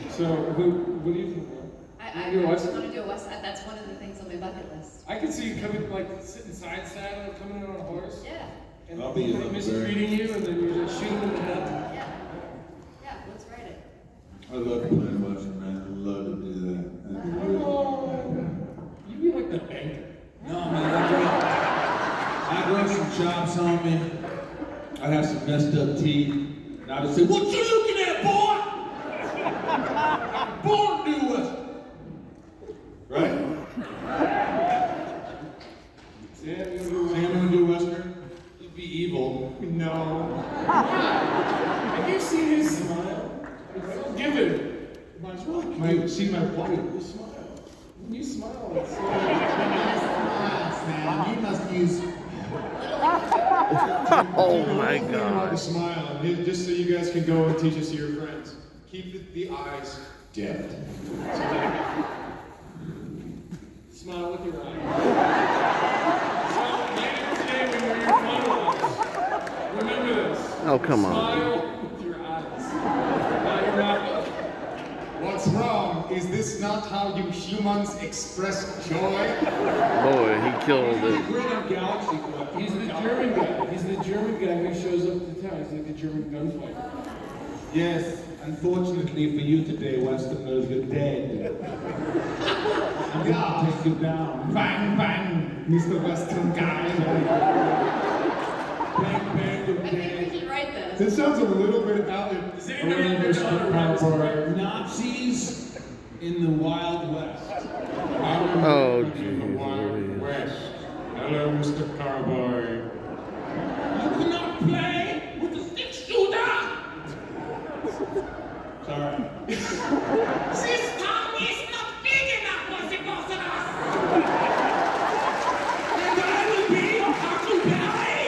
Speaker 6: So, what do you think, man?
Speaker 2: I
Speaker 6: You do
Speaker 2: want
Speaker 6: Western?
Speaker 2: to do a Western. That's one of the things on my bucket list.
Speaker 6: I can see you coming, like, sitting side saddle, coming in on a horse.
Speaker 2: Yeah.
Speaker 6: And
Speaker 22: I'll be
Speaker 6: mistreating you, and then you just shoot him in the head.
Speaker 2: Yeah. Yeah, let's write it.
Speaker 22: I love playing Western, man. I love to do that.
Speaker 6: You be like the banker.
Speaker 22: No, man, I'd run some chops on me. I'd have some messed up teeth. And I would say, "What you looking at, boy? Born to do Western." Right?
Speaker 6: Sam, you
Speaker 22: gonna do Western? You'd be evil.
Speaker 6: No. Have you seen his smile? It's so given.
Speaker 22: Might as well see my wonderful smile.
Speaker 6: When you smile, it's so...
Speaker 15: Man, you must use...
Speaker 1: Oh my
Speaker 8: About the
Speaker 1: God.
Speaker 8: smile, and just so you guys can go and teach us to your friends. Keep the eyes dead.
Speaker 6: Smile with your eyes. So, later today when you're your finalists, remember this.
Speaker 1: Oh, come on.
Speaker 6: Smile with your eyes. Not your mouth.
Speaker 4: What's wrong? Is this not how you humans express joy?
Speaker 1: Boy, he killed it.
Speaker 6: He's the German guy. He's the German guy who shows up to town. He's like the German gunfighter.
Speaker 22: Yes, unfortunately for you today, Westerners, you're dead. I'm gonna take you down.
Speaker 4: Bang, bang, Mr. Western guy.
Speaker 22: Bang, bang, you're
Speaker 2: I think we can write this.
Speaker 4: This sounds a little bit out there.
Speaker 6: Does anybody ever know
Speaker 22: Nazis in the Wild West.
Speaker 1: Oh,
Speaker 4: In the
Speaker 1: geez.
Speaker 4: Wild West. Hello, Mr. Cowboy.
Speaker 22: You cannot play with the six shooter. Sorry.
Speaker 11: This town is not big enough for the both of us! And I will be your Huckleberry!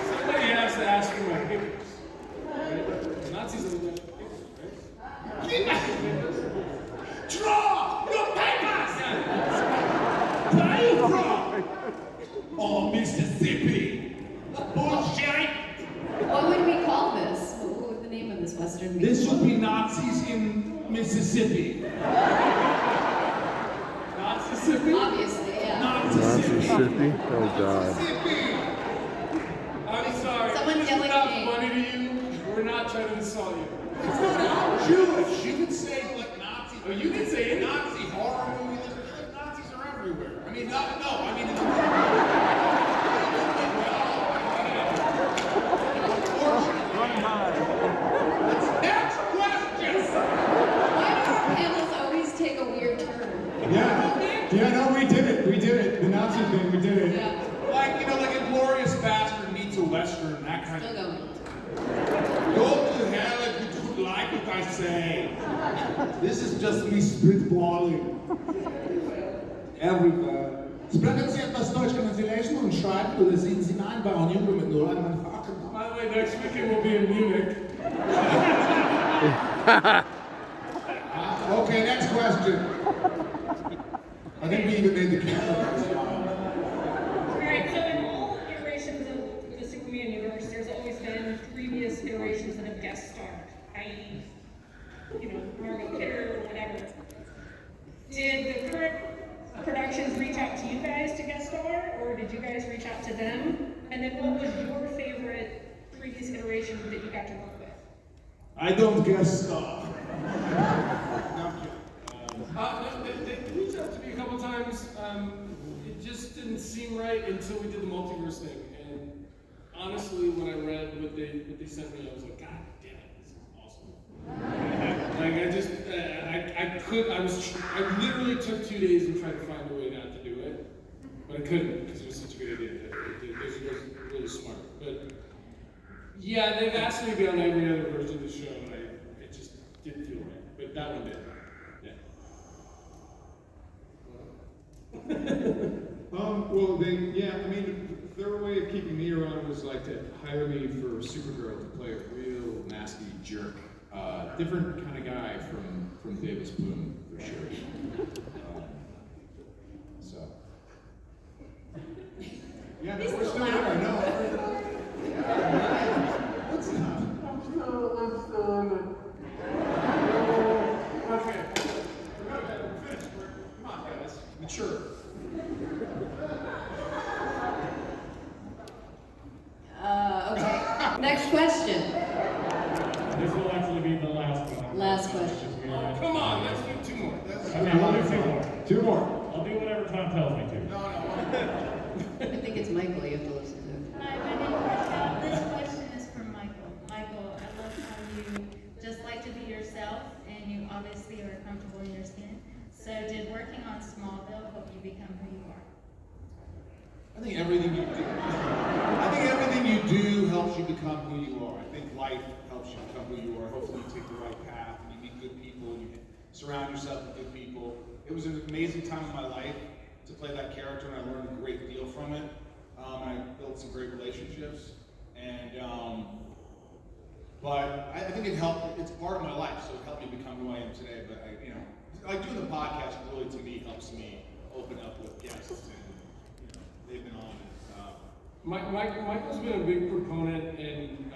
Speaker 6: Somebody has to ask for my papers. Right? The Nazis are the papers, right?
Speaker 11: Draw your papers!
Speaker 22: Where are you from? Oh, Mississippi.
Speaker 11: Bullshit!
Speaker 2: What would we call this? What would the name of this Western be?
Speaker 22: This should be Nazis in Mississippi.
Speaker 6: Mississippi?
Speaker 2: Obviously, yeah.
Speaker 1: Mississippi? Oh, God.
Speaker 6: I'm sorry.
Speaker 2: Someone's
Speaker 6: This is
Speaker 2: yelling
Speaker 6: not
Speaker 2: at me.
Speaker 6: funny to you. We're not trying to insult you.
Speaker 22: It's not Jewish. You could say like Nazi.
Speaker 6: Oh, you can say it.
Speaker 22: Nazi horror movie. Like, Nazis are everywhere. I mean, no. I mean, in the
Speaker 11: Next question!
Speaker 2: Why do our panels always take a weird turn?
Speaker 8: Yeah, no, we did it. The Nazi thing, we did it.
Speaker 2: Yeah.
Speaker 22: like, you know, like a Glorious Bastard meets a Western, that kind
Speaker 2: Still
Speaker 22: of.
Speaker 2: going.
Speaker 22: Go to hell if you don't like what I say. This is just me spitballing. Everywhere. Sprechen Sie etwas Deutsch, können Sie lesen und schreiben oder sind Sie einbauen? Junge mit nur einem Haken.
Speaker 6: By the way, next weekend we'll be in Munich.
Speaker 22: Okay, next question. I think we even made the camera.
Speaker 13: Alright, so in all iterations of the Superman universe, there's always been previous iterations that have guest starred, i.e., Margot Kidder or whatever. Did the current productions reach out to you guys to guest star, or did you guys reach out to them? And then what was your favorite previous iteration that you got to work with?
Speaker 22: I don't guest star.
Speaker 6: They reached out to me a couple times. It just didn't seem right until we did the multiverse thing. And honestly, when I read what they sent me, I was like, God damn it, this is awesome. Like I literally took 2 days and tried to find a way not to do it, but I couldn't because it was such a good idea. Those guys are really smart. But yeah, they've asked me to be on every other version of the show, and it just didn't feel right. But that one did.
Speaker 8: Their way of keeping me around was like to hire me for Supergirl to play a real nasty jerk. Different kind of guy from Davis Bloom, for sure. Yeah, no, we're still there, I know. What's that? I'm still in it.
Speaker 6: Okay. We're finished. Come on, guys. Mature.
Speaker 2: Okay. Next question.
Speaker 12: This will actually be the last one.
Speaker 2: Last question.
Speaker 6: Oh, come on, let's do two more.
Speaker 12: Okay, we'll do two more.
Speaker 8: Two more.
Speaker 12: I'll do whatever Tom tells me to.
Speaker 2: I think it's Michael you have to listen to.
Speaker 5: Hi, my name is Rochelle. This question is for Michael. Michael, I love how you just like to be yourself, and you obviously are comfortable in your skin. So did working on Smallville help you become who you are?
Speaker 22: I think everything you do helps you become who you are. I think life helps you become who you are. Hopefully you take the right path and you meet good people and you surround yourself with good people. It was an amazing time in my life to play that character, and I learned a great deal from it. I built some great relationships, and but I think it helped. It's part of my life, so it helped me become who I am today. But like doing the podcast really to me helps me open up with guests, and they've been on it.
Speaker 6: Michael's been a big proponent, and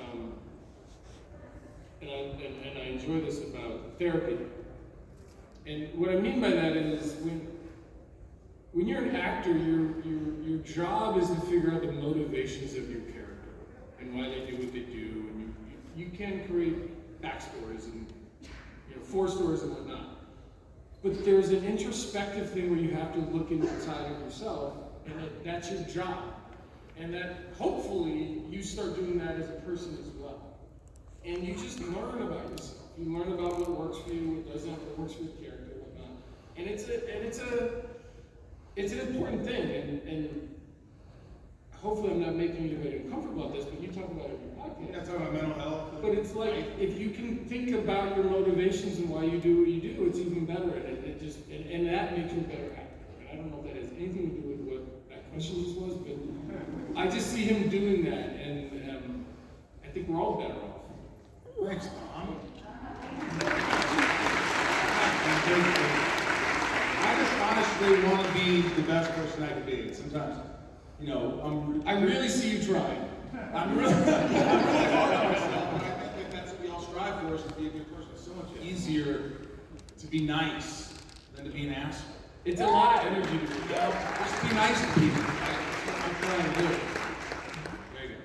Speaker 6: I enjoy this about therapy. And what I mean by that is when you're an actor, your job is to figure out the motivations of your character and why they do what they do, and you can create backstories and forestories and whatnot. But there's an introspective thing where you have to look inside of yourself, and that's your job. And that hopefully you start doing that as a person as well. And you just learn about yourself. You learn about what works for you, what doesn't, what works for your character, whatnot. And it's an important thing. And hopefully I'm not making anybody uncomfortable about this, but you talk about it in your podcast.
Speaker 4: Yeah, talking about mental health.
Speaker 6: But it's like, if you can think about your motivations and why you do what you do, it's even better, and and that makes you a better actor. And I don't know if that has anything to do with what that question just was, but I just see him doing that, and I think we're all better off.
Speaker 4: Thanks, Tom. I just honestly want to be the best person I can be. And sometimes, you know,
Speaker 6: I really see you trying.
Speaker 4: I'm really hard on myself, and I think that's what we all strive for, is to be a good person. It's so much easier to be nice than to be an asshole.
Speaker 6: It's a lot of energy to do.
Speaker 4: Just be nice to people. That's what I'm trying to do. There you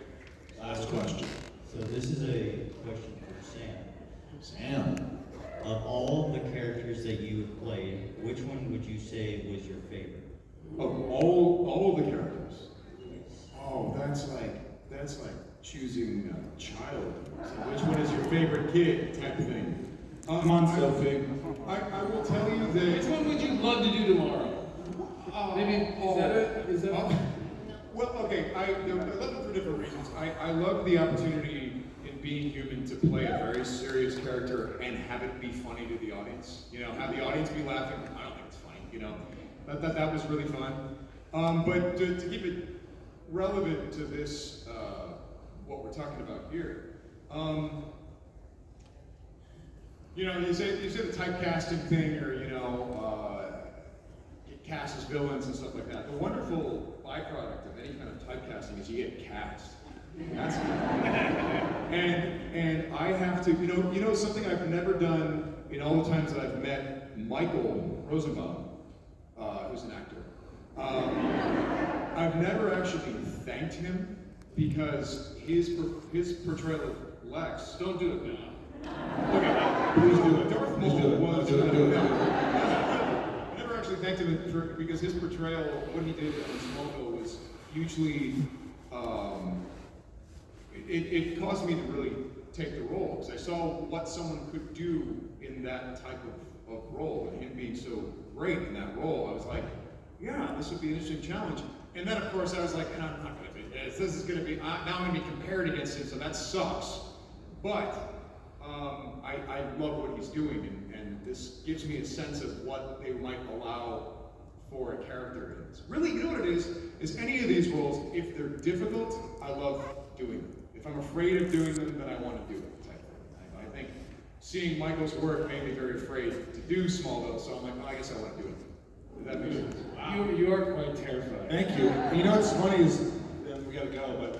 Speaker 4: go.
Speaker 17: Last question. So this is a question for Sam. Sam, of all the characters that you have played, which one would you say was your favorite?
Speaker 8: Of all of the characters? Oh, that's like choosing a child. So which one is your favorite kid type thing? Come on, Sophie. I will tell you that.
Speaker 6: Which one would you love to do tomorrow? Maybe, is that it?
Speaker 8: Well, okay, I love it for different reasons. I love the opportunity in being human to play a very serious character and have it be funny to the audience. You know, have the audience be laughing. I don't think it's funny, you know. That was really fun. But to keep it relevant to this, what we're talking about here, you know, you say the typecasting thing, or, you know, get cast as villains and stuff like that. The wonderful byproduct of any kind of typecasting is you get cast. That's and I have to, you know something I've never done in all the times that I've met Michael Rosenbaum, who's an actor. I've never actually thanked him, because his portrayal of Lex.
Speaker 6: Don't do it now.
Speaker 8: Okay, please do it. Darth Maul was. I never actually thanked him because his portrayal, what he did in Smallville, was hugely. It caused me to really take the role, because I saw what someone could do in that type of role, and him being so great in that role. I was like, yeah, this would be an interesting challenge. And then, of course, I was like, and I'm not going to do this. This is going to be, now I'm going to be compared against him, so that sucks. But I love what he's doing, and this gives me a sense of what they might allow for a character. It's really, you know what it is any of these roles, if they're difficult, I love doing them. If I'm afraid of doing them, then I want to do it. Type thing. I think seeing Michael's work made me very afraid to do Smallville, so I'm like, oh, I guess I want to do it. Does that make sense?
Speaker 6: Wow. You are quite terrified.
Speaker 4: Thank you. And you know what's funny is, we gotta go, but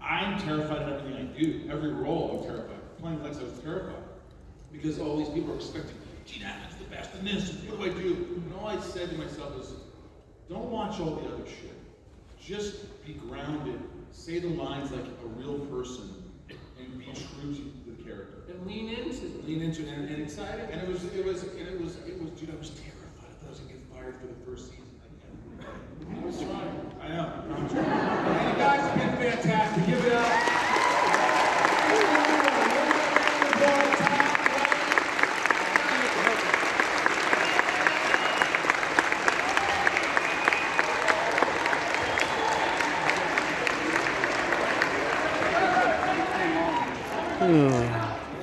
Speaker 4: I'm terrified of everything I do. Every role I'm terrified. Playing Lex, I was terrified. Because all these people are expecting, Gene Hackman's the best in this, what do I do? And all I said to myself is, don't watch all the other shit. Just be grounded, say the lines like a real person, and be true to the character.
Speaker 6: And lean into it.
Speaker 4: Lean into it, and excited. And it was, dude, I was terrified. I thought I was gonna get fired for the first season.
Speaker 6: I was trying.
Speaker 4: I know. I'm trying. And you guys have been fantastic. Give it up.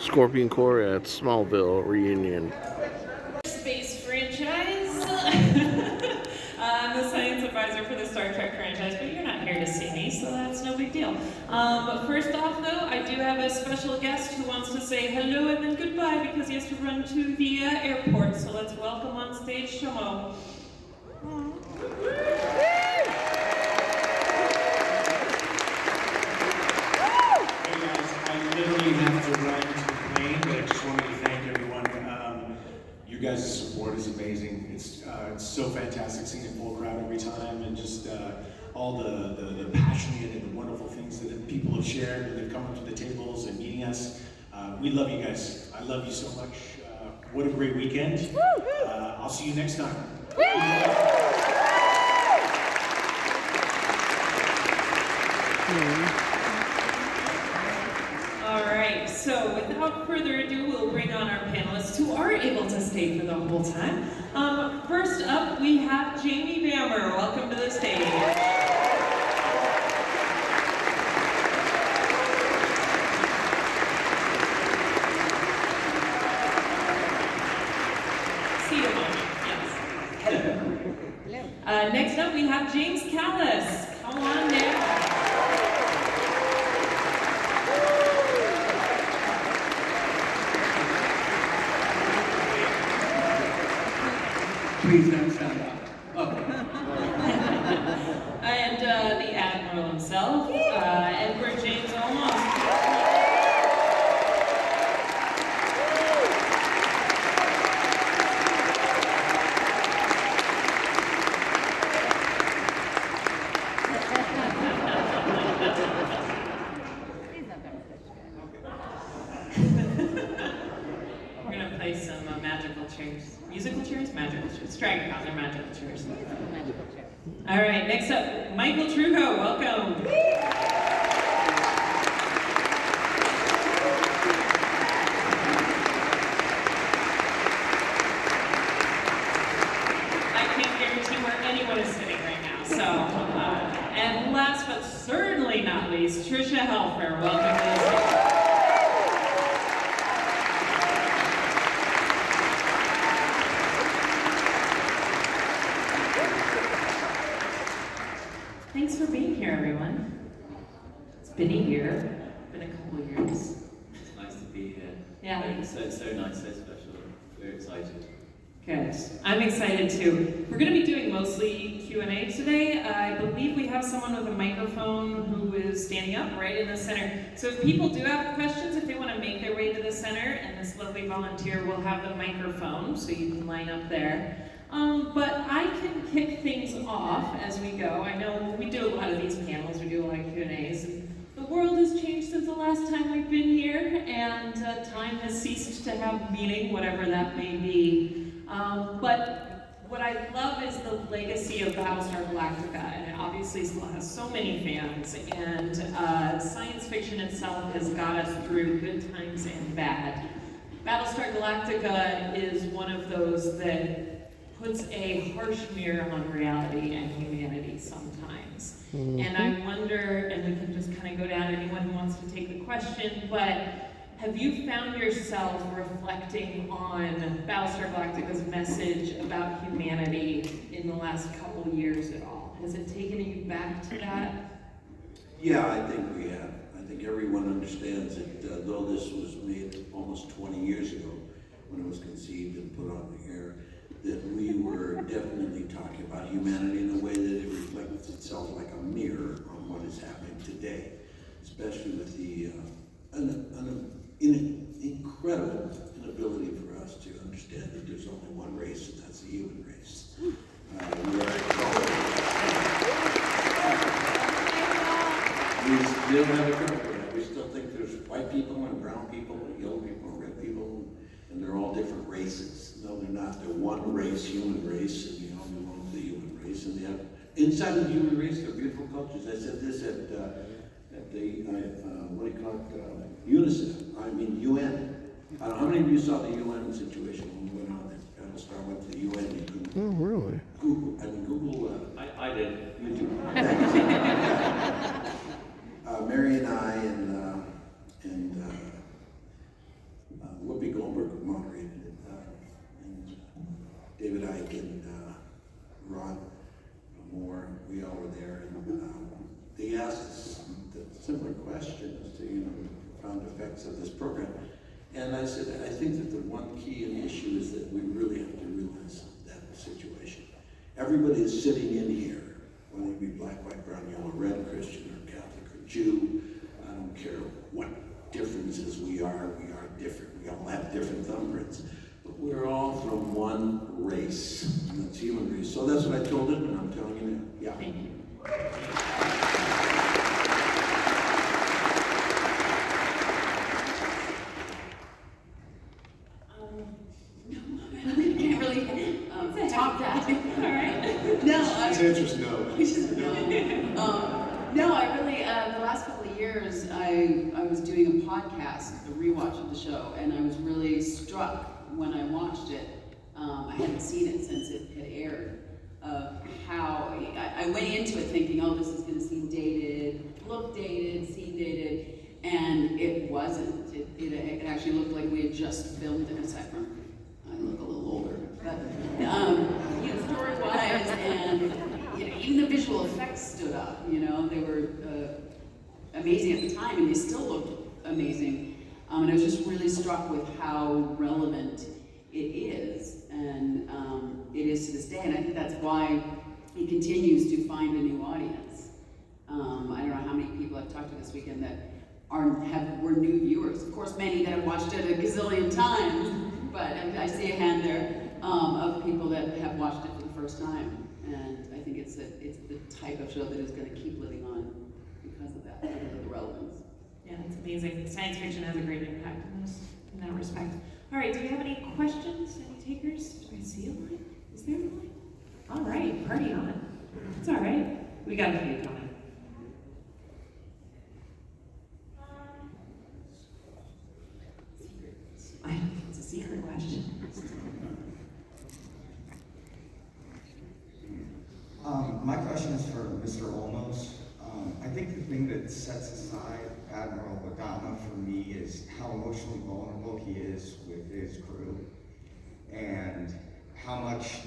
Speaker 1: Scorpion Core at Smallville Reunion.
Speaker 9: Space franchise. I'm the science advisor for the Star Trek franchise, but you're not here to see me, so that's no big deal. But first off, though, I do have a special guest who wants to say hello and then goodbye because he has to run to the airport. So let's welcome on stage Shomo.
Speaker 11: I literally have to run to the plane, but I just wanted to thank everyone. You guys' support is amazing. It's so fantastic seeing a full crowd every time, and just all the passionate and the wonderful things that people have shared when they've come up to the tables and meeting us. We love you guys. I love you so much. What a great weekend. I'll see you next time.
Speaker 9: All right, so without further ado, we'll bring on our panelists who are able to stay for the whole time. First up, we have Jamie Bammer. Welcome to the stage. Next up, we have James Callis. Come on down.
Speaker 14: Please don't stand up.
Speaker 9: And the Admiral himself, Edward James Olmos. We're gonna play some magical chairs. Musical chairs? Magical chairs. Dragon Con, they're magical chairs. All right, next up, Michael Trucco, welcome. I can't guarantee where anyone is sitting right now, so. And last but certainly not least, Trisha Helfer, welcome to the stage. Thanks for being here, everyone. It's been a year, been a couple of years.
Speaker 16: It's nice to be here.
Speaker 9: Yeah.
Speaker 16: It's so nice, so special. We're excited.
Speaker 9: Good. I'm excited too. We're going to be doing mostly Q&A today. I believe we have someone with a microphone who is standing up right in the center. So if people do have questions, if they want to make their way to the center, and this lovely volunteer will have the microphone, so you can line up there. But I can kick things off as we go. I know we do a lot of these panels, we do a lot of Q&As, and the world has changed since the last time we've been here, and time has ceased to have meaning, whatever that may be. But what I love is the legacy of Battlestar Galactica, and it obviously still has so many fans, and science fiction itself has got us through good times and bad. Battlestar Galactica is one of those that puts a harsh mirror on reality and humanity sometimes.
Speaker 1: Mm-hmm.
Speaker 9: And I wonder, and we can just kind of go down, anyone who wants to take the question, but have you found yourself reflecting on Battlestar Galactica's message about humanity in the last couple years at all? Has it taken you back to that?
Speaker 23: Yeah, I think we have. I think everyone understands that though this was made almost 20 years ago, when it was conceived and put on the air, that we were definitely talking about humanity in a way that it reflects itself like a mirror on what is happening today, especially with the incredible inability for us to understand that there's only one race, and that's the human race. We still have a trouble with that. We still think there's white people and brown people and yellow people and red people, and they're all different races. No, they're not. They're one race, human race, and we all belong to the human race. And they have, inside of the human race, they're beautiful cultures. I said this at the, what do you call it, UNICEF, I mean UN. How many of you saw the UN situation when we went on there? Battlestar went to the UN. You could
Speaker 1: Oh, really?
Speaker 23: Google.
Speaker 16: I did.
Speaker 23: You do. Mary and I and Whoopi Goldberg moderated it, and David Icke and Ron Moore, we all were there, and they asked us the similar question as to, the profound effects of this program. And I said, I think that the one key and issue is that we really have to realize that situation. Everybody is sitting in here, whether you be black, white, brown, yellow, red, Christian, or Catholic, or Jew. I don't care what differences we are different. We all have different thumbprints. But we're all from one race, and that's human race. So that's what I told him, and I'm telling you now. Yeah.
Speaker 9: Thank you.
Speaker 24: Can't really top that. All right. No,
Speaker 23: His answer's no.
Speaker 24: No, I really, the last couple of years, I was doing a podcast, a rewatch of the show, and I was really struck when I watched it. I hadn't seen it since it had aired, of how I went into it thinking, oh, this is going to seem dated, look dated, seem dated, and it wasn't. It actually looked like we had just filmed it, aside from I look a little older, but story-wise amazing at the time, and they still looked amazing. And I was just really struck with how relevant it is, and it is to this day. And I think that's why it continues to find a new audience. I don't know how many people I've talked to this weekend that were new viewers. Of course, many that have watched it a gazillion times, but I see a hand there of people that have watched it for the first time. And I think it's the type of show that is going to keep living on because of that, because of the relevance.
Speaker 9: Yeah, it's amazing. Science fiction has a great impact in that respect. All right, do we have any questions? Any takers? Do I see a line? Is there a line? All right, party on. It's all right. We got a few coming. I don't think it's a secret question.
Speaker 10: My question is for Mr. Olmos. I think the thing that sets aside Admiral Lagana for me is how emotionally vulnerable he is with his crew, and how much,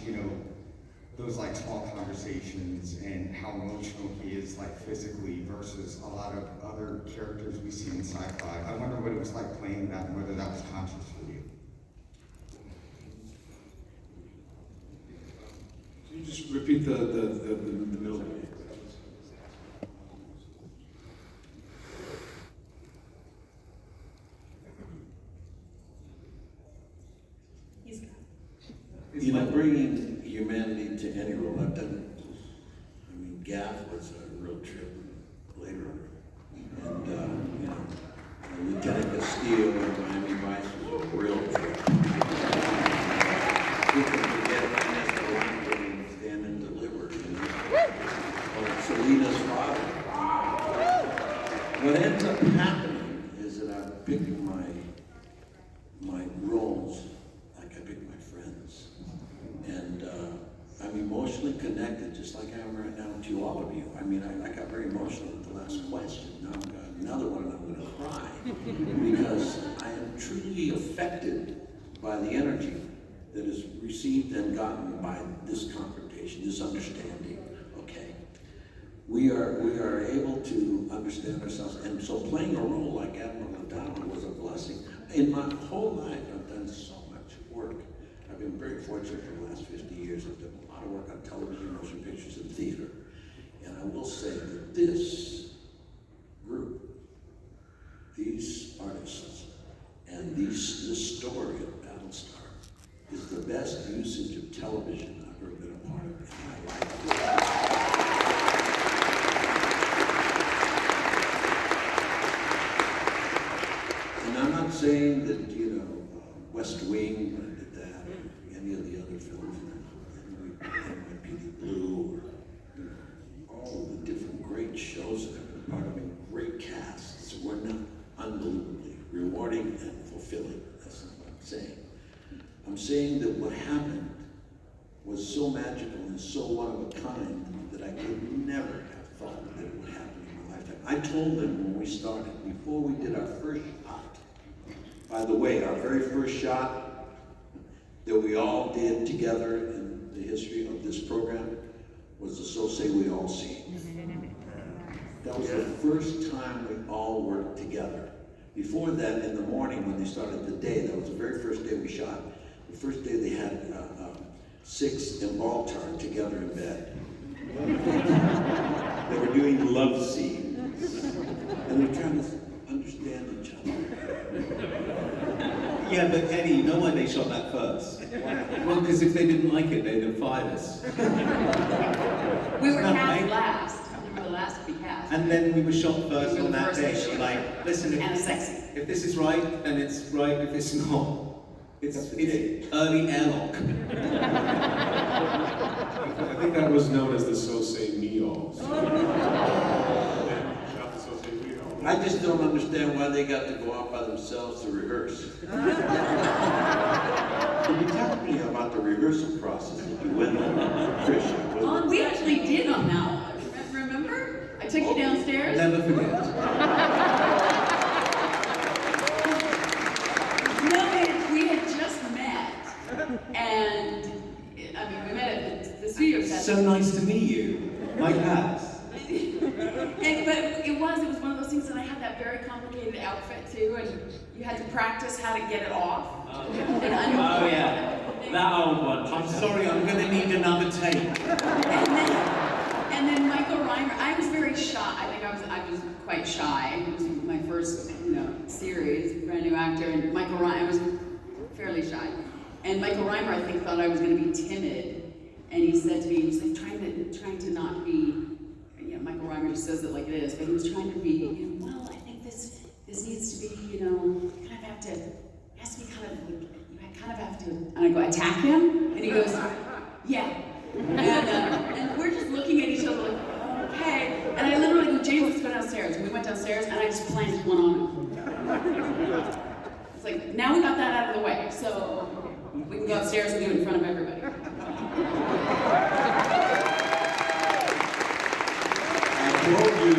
Speaker 10: those like small conversations and how emotional he is like physically versus a lot of other characters we see in sci-fi. I wonder what it was like playing that and whether that was conscious for you.
Speaker 14: Can you just repeat the middle?
Speaker 18: Bringing humanity to any role, I've done it. I mean, Gaff was a real trip later on. And, Lieutenant Castillo in Miami Vice was a real trip. We can forget Ernesto Blanco and Stand and Deliver. Or Selena's father. What ends up happening is that I pick my roles like I pick my friends. And I'm emotionally connected, just like I am right now to all of you. I mean, I got very emotional at the last question. Now I've got another one and I'm going to cry. Because I am truly affected by the energy that is received and gotten by this confrontation, this understanding, okay? We are able to understand ourselves. And so playing a role like Admiral Lagana was a blessing. In my whole life, I've done so much work. I've been very fortunate for the last 50 years. I've done a lot of work on television, motion pictures, and theater. And I will say that this group, these artists, and this story of Battlestar is the best usage of television I've ever been a part of in my life. And I'm not saying that, West Wing did that, or any of the other films, NYPD Blue, or all the different great shows that have been part of, and great casts were not unbelievably rewarding and fulfilling. That's not what I'm saying. I'm saying that what happened was so magical and so one of a kind that I could never have thought that it would happen in my lifetime. I told them when we started, before we did our first shot, by the way, our very first shot that we all did together in the history of this program was the So Say We All Sing. That was the first time we all worked together. Before that, in the morning when they started the day, that was the very first day we shot. The first day they had 6 in Baltar together in bed. They were doing love scenes. And they're trying to understand each other.
Speaker 19: Yeah, but Eddie, you know why they shot that first? Well, because if they didn't like it, they'd have fired us.
Speaker 24: We were
Speaker 19: Isn't that
Speaker 24: cast
Speaker 19: right?
Speaker 24: last. We were the last to be cast.
Speaker 19: And then we were shot first
Speaker 24: We were
Speaker 19: on
Speaker 24: the
Speaker 19: that
Speaker 24: first
Speaker 19: day.
Speaker 24: to
Speaker 19: We're
Speaker 24: shoot.
Speaker 19: like, listen,
Speaker 24: And sexy.
Speaker 19: if this is right, then it's right. If it's not, it's early airlock.
Speaker 8: I think that was known as the So Say Me All.
Speaker 18: I just don't understand why they got to go out by themselves to rehearse. Can you talk to me about the rehearsal process that you went on, Tricia?
Speaker 24: We actually did on that one. Remember? I took you downstairs.
Speaker 19: Never forget.
Speaker 24: No, we had just met. And, I mean, we met at the studio set.
Speaker 19: So nice to meet you. Like that.
Speaker 24: But it was one of those things that outfit too, and you had to practice how to get it off.
Speaker 19: Oh yeah, that old one. I'm sorry, I'm going to need another tape.
Speaker 24: And then Michael Reimer, I was very shy. I think I was quite shy. It was my first, series, brand new actor, and Michael Reimer, I was fairly shy. And Michael Reimer, I think, thought I was going to be timid, and he said to me, he was like trying to not be, Michael Reimer just says it like it is, but he was trying to be, well, I think this needs to be, kind of have to, it has to be kind of like, I kind of have to, and I go, attack him? And he goes, yeah. And we're just looking at each other like, okay. And I literally, James, let's go downstairs. And we went downstairs, and I just planted one on him. It's like, now we got that out of the way, so we can go upstairs and do it in front of everybody.
Speaker 18: I told you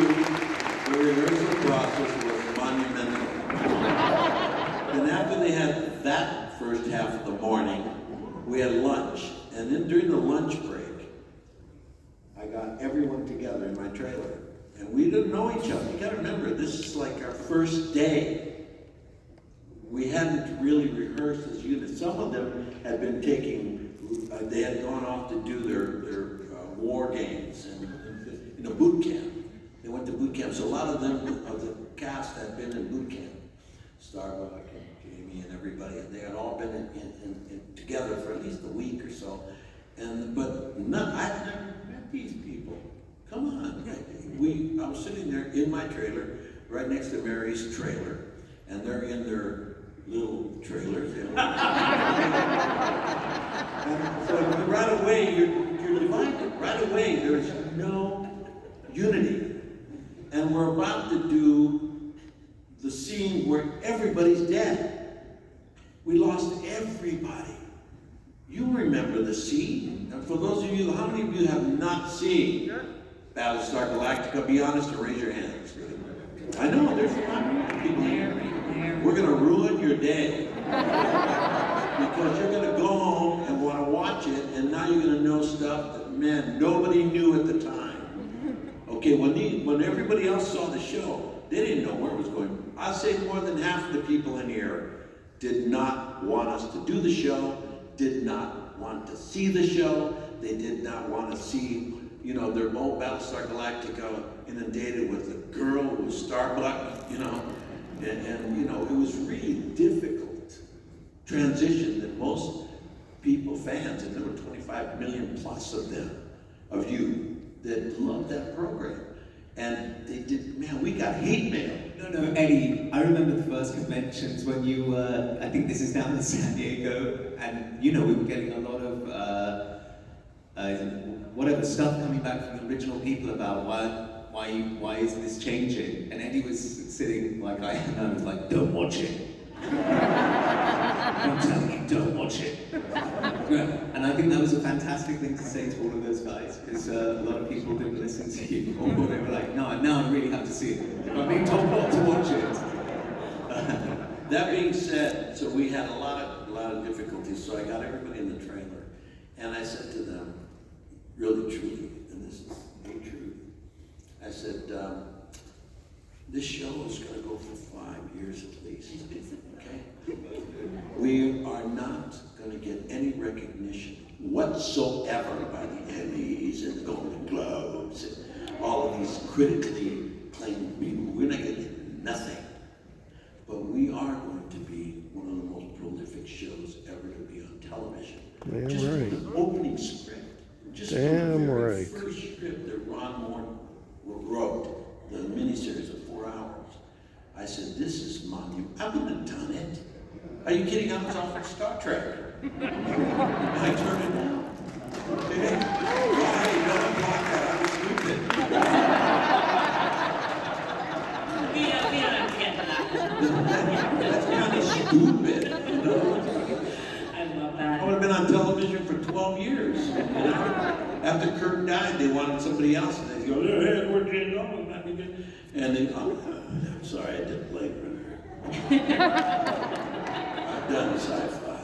Speaker 18: the rehearsal process was monumental. And after they had that first half of the morning, we had lunch. And then during the lunch break, I got everyone together in my trailer. And we didn't know each other. You gotta remember, this is like our first day. We hadn't really rehearsed as units. Some of them had been they had gone off to do their war games and in a boot camp. They went to boot camp. So a lot of them, of the cast, had been in boot camp. Starbuck and Jamie and everybody, and they had all been in together for at least a week or so. But I'd never met these people. Come on. I was sitting there in my trailer, right next to Mary's trailer, and they're in their little trailers. And so right away, you're divided. Right away, there's no unity. And we're about to do the scene where everybody's dead. We lost everybody. You remember the scene. And for those of you, how many of you have not seen Battlestar Galactica? Be honest and raise your hands. I know, there's a lot of people here. We're going to ruin your day. Because you're going to go home and want to watch it, and now you're going to know stuff that, man, nobody knew at the time. Okay, when everybody else saw the show, they didn't know where it was going. I'd say more than half of the people in here did not want us to do the show, did not want to see the show. They did not want to see, their old Battlestar Galactica inundated with a girl who was Starbuck, and it was really difficult transition that most people, fans, and there were 25 million plus of them, of you, that loved that program. And they did, man, we got hate mail.
Speaker 19: No, Eddie, I remember the first conventions when you were, I think this is down in San Diego, and we were getting a lot of, whatever stuff coming back from the original people about why is this changing? And Eddie was sitting like I am, and I was like, don't watch it. I'm telling you, don't watch it. And I think that was a fantastic thing to say to all of those guys, because a lot of people didn't listen to you, or they were like, no, now I really have to see it. I'm being told not to watch it.
Speaker 18: That being said, so we had a lot of difficulties, so I got everybody in the trailer, and I said to them, really truly, and this is the truth, I said, this show is going to go for 5 years at least, okay? We are not going to get any recognition whatsoever by the Emmys and the Golden Globes and all of these critically acclaimed people. We're not going to get nothing. But we are going to be one of the most prolific shows ever to be on television.
Speaker 1: Damn
Speaker 18: just
Speaker 1: right.
Speaker 18: from the opening script. Just
Speaker 1: Damn
Speaker 18: from the very
Speaker 1: right.
Speaker 18: first script that Ron Moore wrote, the miniseries of 4 hours. I said, this is monumental. I wouldn't have done it. Are you kidding? I was off of Star Trek. And I turned it down. Okay? Why? No, I'm not that. I was stupid.
Speaker 9: We don't have to get to that.
Speaker 18: That's kind of stupid.
Speaker 9: I love that.
Speaker 18: I would have been on television for 12 years. After Kirk died, they wanted somebody else, and they go, hey, we're getting on with that. And they, I'm sorry, I did Blade Runner. I've done sci-fi.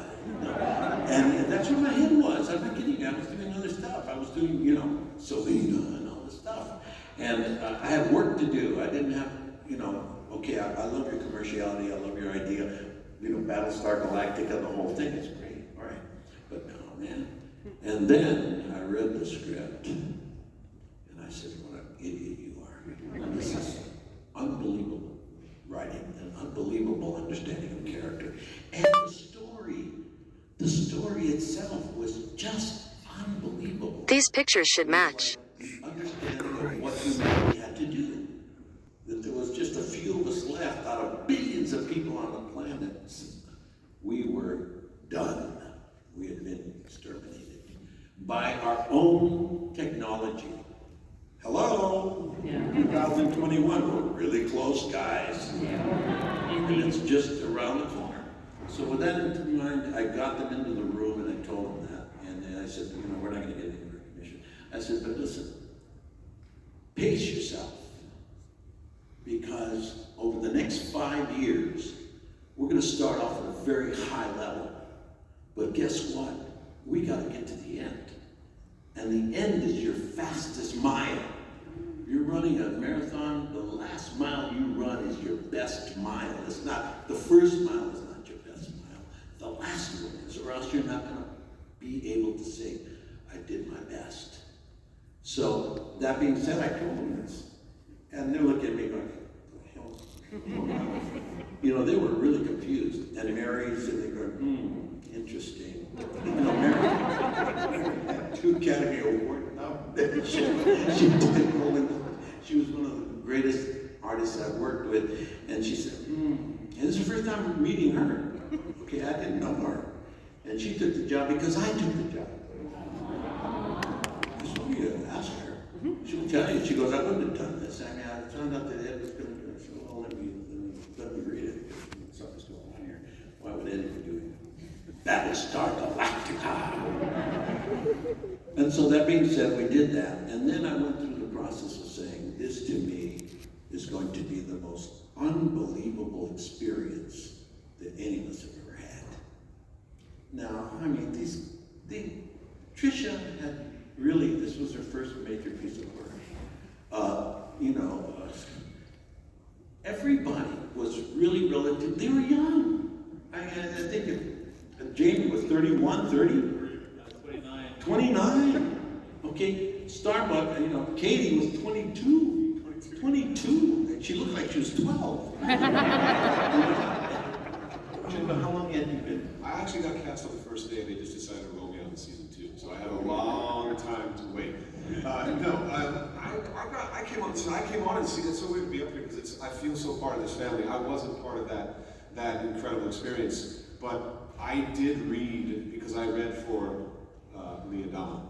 Speaker 18: And that's where my head was. I'm not kidding you. I was doing other stuff. I was doing, Selena and all this stuff. And I had work to do. I didn't have, Okay, I love your commerciality, I love your idea, you know, Battlestar Galactica, the whole thing is great, all right. But no, man. And then I read the script, and I said, what an idiot you are. This is unbelievable writing, and unbelievable understanding of character. And the story itself was just unbelievable.
Speaker 3: These pictures should match.
Speaker 18: The understanding of what humanity had to do. That there was just a few of us left out of billions of people on the planet. We were done. We had been exterminated by our own technology. Hello? Yeah. 2021, we're really close, guys. Yeah. And it's just around the corner. So with that in mind, I got them into the room and I told them that. And then I said, you know, we're not going to get any recognition. I said, but listen, pace yourself. Because over the next 5 years, we're going to start off at a very high level. But guess what? We got to get to the end. And the end is your fastest mile. You're running a marathon, the last mile you run is your best mile. It's not, the first mile is not your best mile. The last one is, or else you're not going to be able to say, I did my best. So, that being said, I told them this. And they're looking at me going, you know, they were really confused. And Mary's sitting there going, interesting. You know, Mary had 2 Academy Awards nominations. She was one of the greatest artists I've worked with. And she said, and this is the first time I'm meeting her. Okay, I didn't know her. And she took the job because I took the job. So you ask her. She'll tell you. She goes, I wouldn't have done this. I mean, I found out that Ed was going to do it. So, well, let me read it. Something's going on here. Why would Ed be doing it? Battlestar Galactica. And so that being said, we did that. And then I went through the process of saying, this to me is going to be the most unbelievable experience that any of us have ever had. Now, I mean, Trisha had really, this was her first major piece of work. You know, everybody was really relative. They were young. I think if Jamie was 31, 30? 29. Okay, Starbuck, you know, Katie was 22. 22. And she looked like she was 12. How long had you been?
Speaker 14: I actually got cast on the first day. They just decided to roll me on season 2, so I had a long time to wait. I came on. So I came on and see. It's so weird to be up here because I feel so part of this family. I wasn't part of that incredible experience, but I did read because I read for Leah Donna,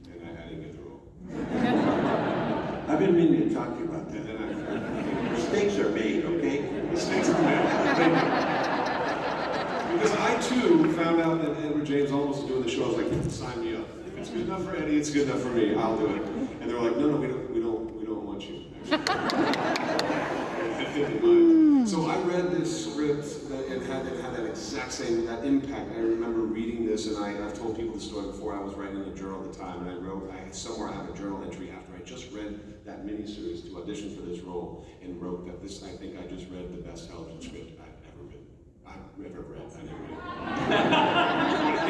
Speaker 14: and I didn't get the role.
Speaker 18: I've been meaning to talk to you about that. Mistakes are made, okay?
Speaker 14: Mistakes are made. Because I too found out that Edward James Olmos was doing the show. I was like, sign me up. If it's good enough for Eddie, it's good enough for me. I'll do it. And they were like, no, we don't want you. So I read this script and had that exact same impact. I remember reading this, and I've told people the story before. I was writing in a journal at the time, and I somewhere have a journal entry after I just read that miniseries to audition for this role, and wrote that this. I think I just read the best television script I've ever read.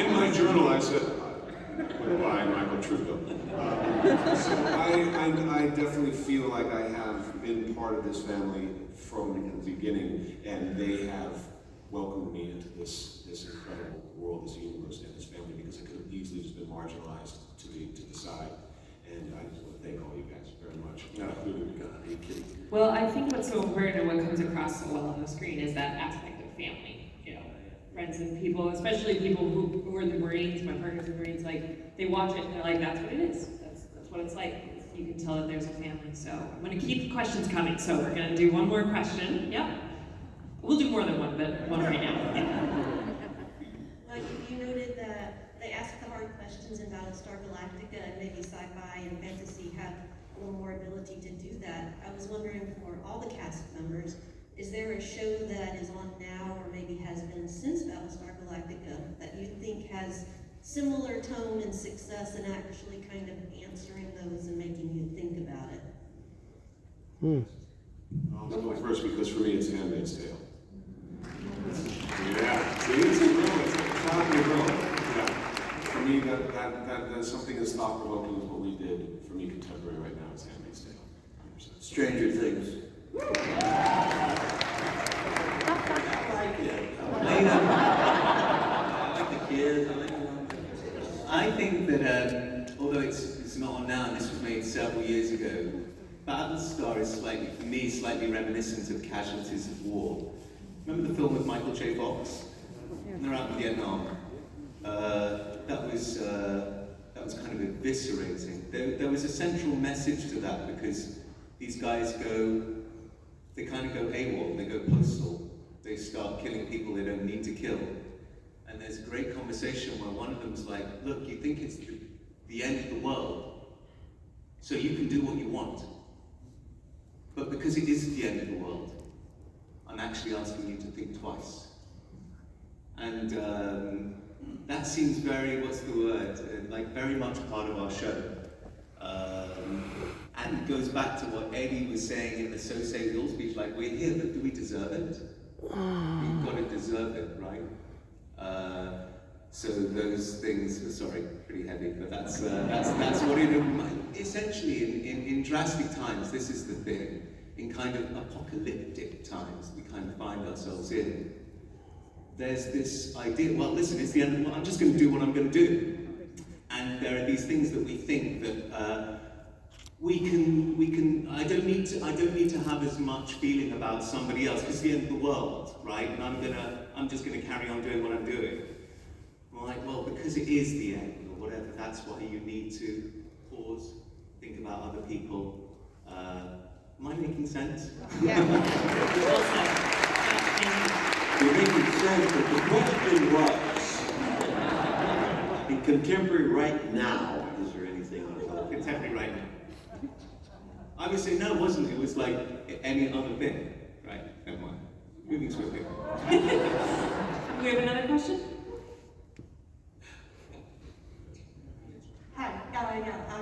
Speaker 14: In my journal, I said, by Michael Trudeau. So I definitely feel like I have been part of this family from the beginning, and they have welcomed me into this incredible world, this universe, and this family, because I could have easily just been marginalized to the side. And I just want to thank all you guys very much. Are you kidding?
Speaker 9: Well, I think what's so important and what comes across so well on the screen is that aspect of family. Friends and people, especially people who are in the Marines, my partners in the Marines, like, they watch it and they're like, that's what it is. That's what it's like. You can tell that there's a family. So I'm going to keep the questions coming. So we're going to do one more question. Yep. We'll do more than one, but one right now. Yeah.
Speaker 7: Like, you noted that they ask the hard questions in Battlestar Galactica, and maybe sci-fi and fantasy have a little more ability to do that. I was wondering, for all the cast members, is there a show that is on now, or maybe has been since Battlestar Galactica, that you think has similar tone and success in actually kind of answering those and making you think about it?
Speaker 14: I'll go first because for me it's Handmaid's Tale. Yeah, see, it's a real, it's a family real. Yeah, for me that's something that's thought-provoking is what we did. For me, contemporary right now is Handmaid's Tale. 100%.
Speaker 18: Stranger Things.
Speaker 19: I think that, although it's not on now, and this was made several years ago, Battlestar is slightly, for me, slightly reminiscent of Casualties of War. Remember the film with Michael J. Fox? They're out in Vietnam. That was kind of eviscerating. There was a central message to that because these guys they kind of go AWOL, they go postal. They start killing people they don't need to kill. And there's a great conversation where one of them's like, look, you think it's the end of the world, so you can do what you want. But because it isn't the end of the world, I'm actually asking you to think twice. And that seems very, what's the word, like very much part of our show. And it goes back to what Eddie was saying in the So Say It All speech, like, we're here, but do we deserve it? We've got to deserve it, right? So those things are, sorry, pretty heavy, but that's what it, essentially in drastic times, this is the thing. In kind of apocalyptic times we kind of find ourselves in. There's this idea, well listen, it's the end of the world, I'm just going to do what I'm going to do. And there are these things that we think that we can, I don't need to have as much feeling about somebody else, because it's the end of the world, right? And I'm just going to carry on doing what I'm doing. I'm like, well, because it is the end, or whatever, that's why you need to pause, think about other people. Am I making sense?
Speaker 18: Yeah. You're making sense, but the question was, in contemporary right now, is there anything on
Speaker 19: contemporary right now? I would say no, wasn't it? It was like any other thing, right? Never mind. Moving swiftly.
Speaker 9: We have another question?
Speaker 3: Hi,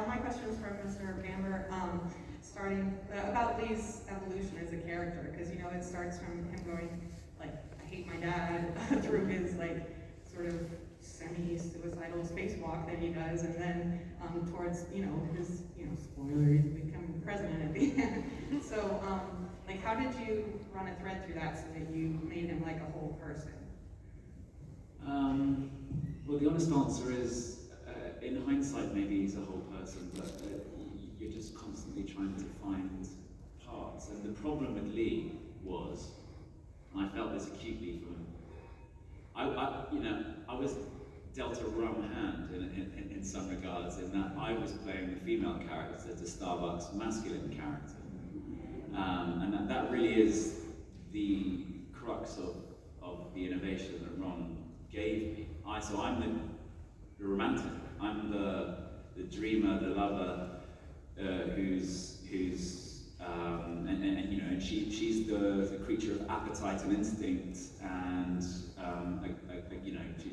Speaker 3: my question is for Mr. Bamber, starting about Lee's evolution as a character, because you know it starts from him going like, I hate my dad, through his like sort of semi-suicidal spacewalk that he does, and then towards his spoiler, he's becoming president at the end. So like, how did you run a thread through that so that you made him like a whole person?
Speaker 16: Well, the honest answer is, in hindsight, maybe he's a whole person, but you're just constantly trying to find parts. And the problem with Lee was, and I felt this acutely from him, I was dealt a rum hand in some regards, in that I was playing the female character to Starbuck's masculine character. And that really is the crux of the innovation that Ron gave me. So I'm the romantic. I'm the dreamer, the lover, who's and she's the creature of appetite and instinct, and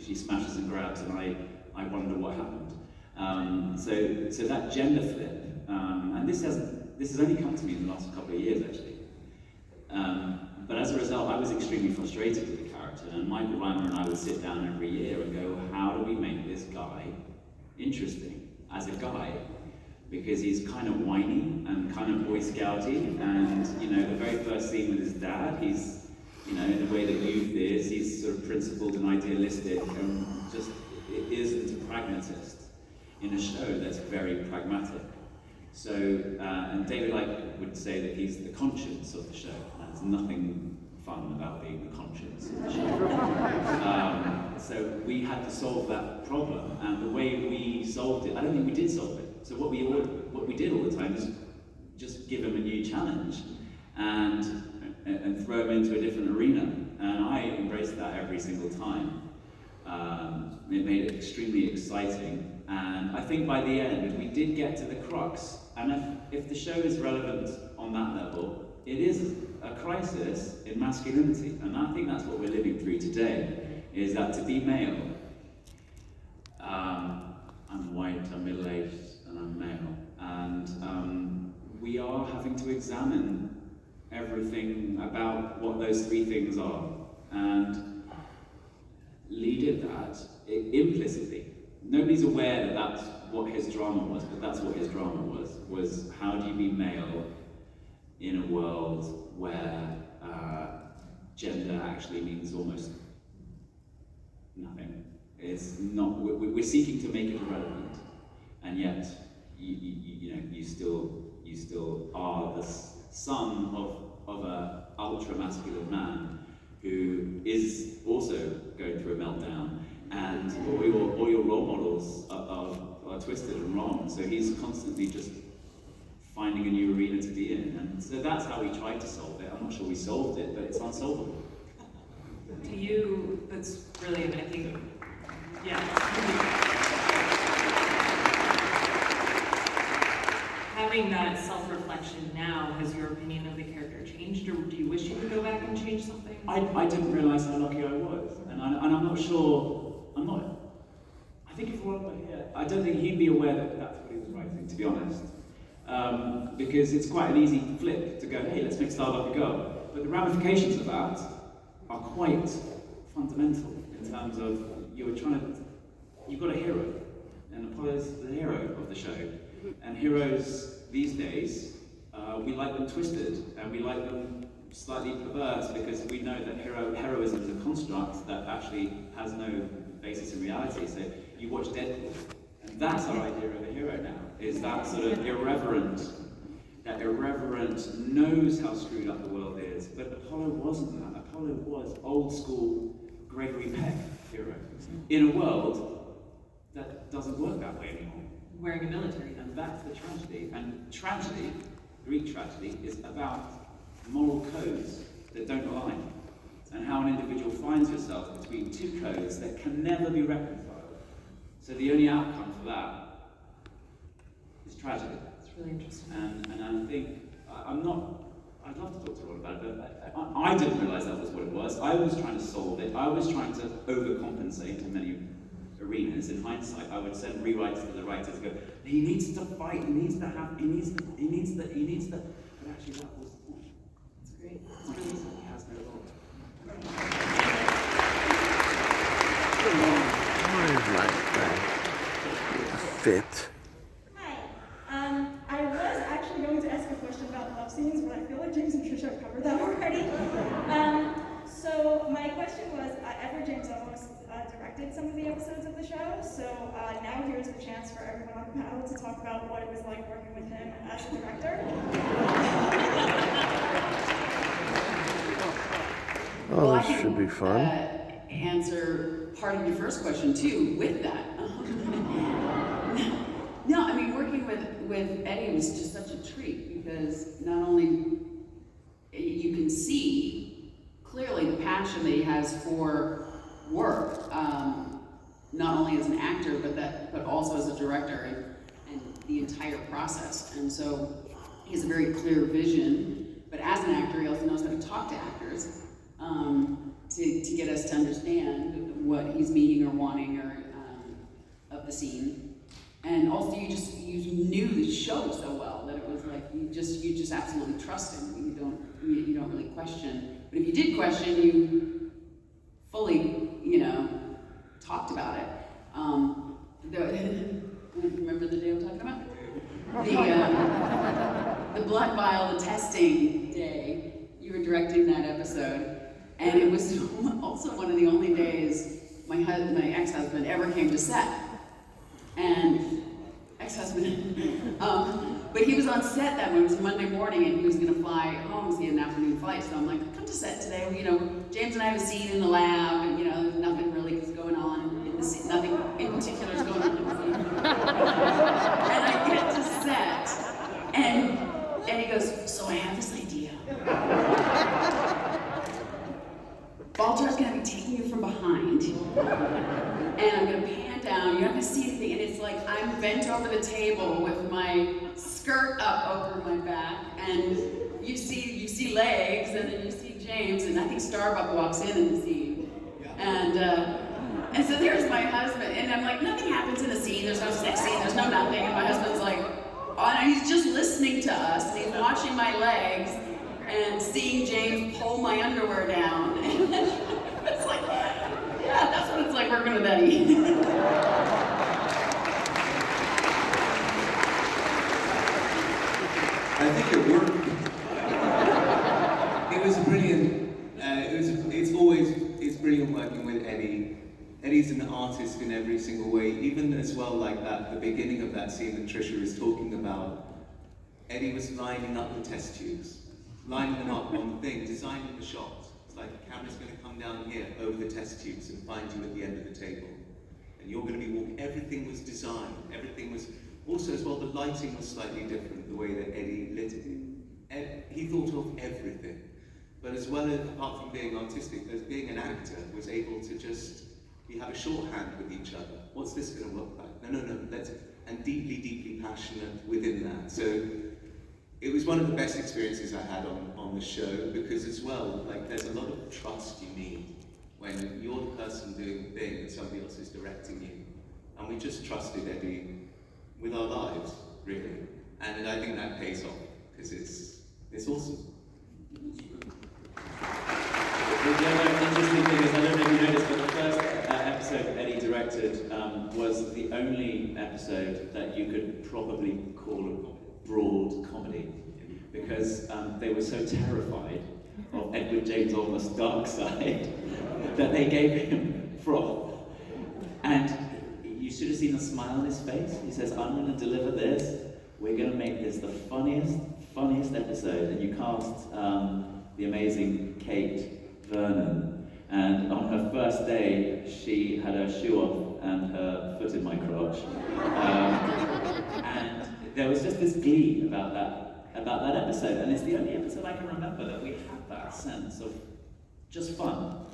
Speaker 16: she smashes and grabs, and I wonder what happened. So that gender flip, and this has only come to me in the last couple of years actually. But as a result, I was extremely frustrated with the character, and Michael Reimer and I would sit down every year and go, how do we make this guy interesting as a guy? Because he's kind of whiny and kind of Boy Scouty, and the very first scene with his dad, he's, in the way that youth is, he's sort of principled and idealistic, and just isn't a pragmatist in a show that's very pragmatic. So, and David would say that he's the conscience of the show. There's nothing fun about being the conscience of the show. So we had to solve that problem, and the way we solved it, I don't think we did solve it. So what we did all the time is just give him a new challenge and throw him into a different arena, and I embraced that every single time. It made it extremely exciting, and I think by the end we did get to the crux. And if the show is relevant on that level, it is a crisis in masculinity, and I think that's what we're living through today, is that to be male, I'm white, I'm middle-aged, and I'm male, and we are having to examine everything about what those three things are. And Lee did that implicitly. Nobody's aware that that's what his drama was, but that's what his drama was how do you be male in a world where gender actually means almost nothing. It's not, we're seeking to make it irrelevant, and yet you still are the son of a ultra masculine man who is also going through a meltdown, and all your role models are twisted and wrong. So he's constantly just finding a new arena to be in, and so that's how we tried to solve it. I'm not sure we solved it, but it's unsolvable.
Speaker 9: To you, that's brilliant. I think, yeah. Having that self-reflection now, has your opinion of the character changed, or do you wish you could go back and change something?
Speaker 16: I didn't realise how lucky I was, and I'm not sure. I think if Ron were here, I don't think he'd be aware that that's what he was writing, to be honest. Because it's quite an easy flip to go, hey, let's make Starbuck a girl. But the ramifications of that are quite fundamental in terms of you've got a hero, and Apollo's the hero of the show. And heroes these days, we like them twisted, and we like them slightly perverse, because we know that heroism is a construct that actually has no basis in reality. So you watch Deadpool, and that's our idea of a hero now, is that sort of irreverent, knows how screwed up the world is. But Apollo wasn't that. Apollo was old school Gregory Peck hero in a world that doesn't work that way anymore.
Speaker 9: Wearing a military.
Speaker 16: And that's the tragedy. And tragedy, Greek tragedy, is about moral codes that don't align, and how an individual finds herself between two codes that can never be reconciled. So the only outcome for that is tragedy.
Speaker 9: It's really interesting.
Speaker 16: And I think, I'd love to talk to Ron about it, but I didn't realise that was what it was. I was trying to solve it. I was trying to overcompensate in many arenas. In hindsight, I would send rewrites to the writers, go, he needs to fight, he needs the, but actually that was the point.
Speaker 9: That's great.
Speaker 16: He has no role.
Speaker 1: Fit.
Speaker 13: Hi. I was actually going to ask a question about love scenes, but I feel like James and Trisha have covered that already. So my question was, Edward James almost directed some of the episodes of the show, so now here's the chance for everyone on the panel to talk about what it was like working with him as a director.
Speaker 1: Oh,
Speaker 24: Well,
Speaker 1: this should be fun.
Speaker 24: Answer part of your first question too with that. No, I mean, working with Eddie was just such a treat, because not only you can see clearly the passion that he has for work, not only as an actor, but also as a director, and the entire process. And so he has a very clear vision, but as an actor, he also knows how to talk to actors to get us to understand what he's meaning or wanting of the scene. And also, you knew the show so well that it was like you just absolutely trust him. You don't really question. But if you did question, you fully talked about it. Remember the day I'm talking about? The blood vial, the testing day. You were directing that episode, and it was also one of the only days my ex-husband ever came to set. And ex-husband, but he was on set that one. It was Monday morning, and he was going to fly home because he had an afternoon flight. So I'm like, come to set today. James and I have a scene in the lab, and nothing really is going on in the scene. Nothing in particular is going on in the scene. And I get to set, and he goes, so I have this idea. Baltar's going to be taking you from behind, and I'm going to pan down. You're not going to see anything, and it's like I'm bent over the table with my skirt up over my back, and you see legs, and then you see James, and I think Starbuck walks in the scene, and so there's my husband, and I'm like, nothing happens in the scene. There's no sex scene. There's no nothing, and my husband's like, oh, no, he's just listening to us, and he's watching my legs. and seeing James pull my underwear down. It's like, yeah, that's what it's like working with Eddie.
Speaker 19: I think it worked. It was brilliant. It's brilliant working with Eddie. Eddie's an artist in every single way, even as well like that, the beginning of that scene that Trisha is talking about. Eddie was lining up the test tubes, lining them up on the thing, designing the shot. It's like the camera's going to come down here over the test tubes and find you at the end of the table. And you're going to be walking. Everything was designed. Everything was, also as well, the lighting was slightly different, the way that Eddie lit it. He thought of everything. But as well as, apart from being artistic, as being an actor, was able to just, we have a shorthand with each other. What's this going to look like? No, let's, and deeply, deeply passionate within that. So it was one of the best experiences I had on the show, because as well, like there's a lot of trust you need when you're the person doing the thing and somebody else is directing you. And we just trusted Eddie with our lives, really. And I think that pays off, because it's awesome.
Speaker 16: The other interesting thing is, I don't know if you noticed, but the first episode that Eddie directed was the only episode that you could probably call a broad comedy, because they were so terrified of Edward James Olmos' dark side that they gave him froth. And you should have seen the smile on his face. He says, I'm going to deliver this. We're going to make this the funniest episode. And you cast the amazing Kate Vernon. And on her first day, she had her shoe off and her foot in my crotch. And there was just this glee about that episode. And it's the only episode I can remember that we had that sense of just fun.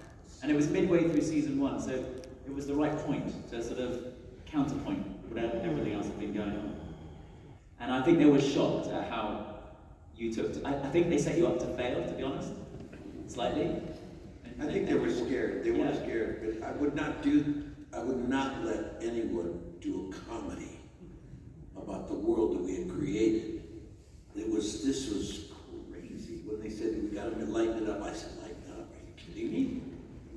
Speaker 16: And it was midway through season 1, so it was the right point to sort of counterpoint whatever everything else had been going on. And I think they were shocked at how you took I think they set you up to fail, to be honest, slightly.
Speaker 18: I think they were scared. They were scared, but I would not let anyone do a comedy about the world that we had created. This was crazy. When they said we got to lighten it up, I said, lighten up? Are you kidding me?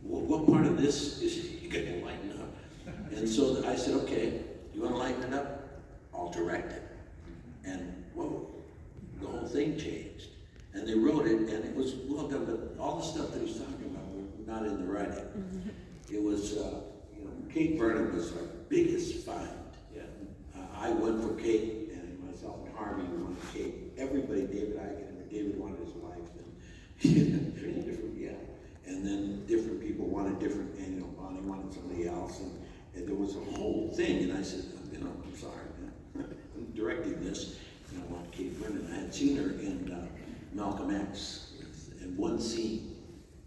Speaker 18: What part of this is you got to lighten up? And so I said, okay, you want to lighten it up? I'll direct it. And whoa, the whole thing changed. And they wrote it, and it was well done, but all the stuff that he's talking about were not in the writing. It was, Kate Vernon was our biggest find. Yeah. I went for Kate, and myself and Harvey wanted Kate. Everybody, David wanted his wife, and different, yeah. And then different people wanted different, and Bonnie wanted somebody else, and there was a whole thing. And I said, I'm sorry, man. I'm directing this, and I want Kate Vernon. I had seen her in Malcolm X in one scene,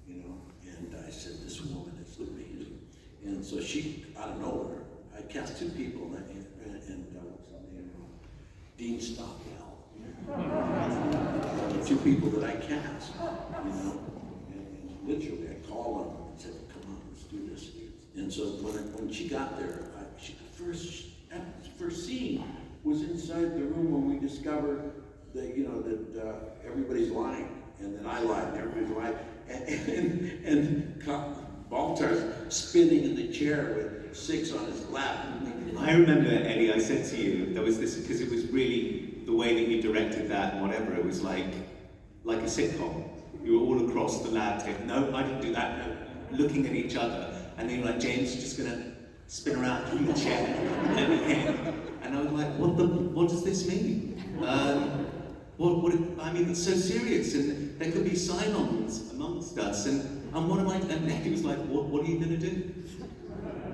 Speaker 18: and I said, this woman is amazing. And so she, out of nowhere, I cast 2 people, and what's her name? Dean Stockwell. 2 people that I cast, and literally I called them and said, come on, let's do this. And so when she got there, the first scene was inside the room when we discovered that, that everybody's lying, and then I lied, and everybody's lying, and Baltar's spinning in the chair with 6 on his lap.
Speaker 19: I remember, Eddie, I said to you, there was this, because it was really the way that you directed that and whatever, it was like a sitcom. You were all across the lab table. No, I didn't do that. No, looking at each other. And then you're like, James is just gonna spin around in the chair. And I was like, what does this mean? I mean, it's so serious, and there could be sign-ons amongst us, and what am I, and Eddie was like, what are you gonna do?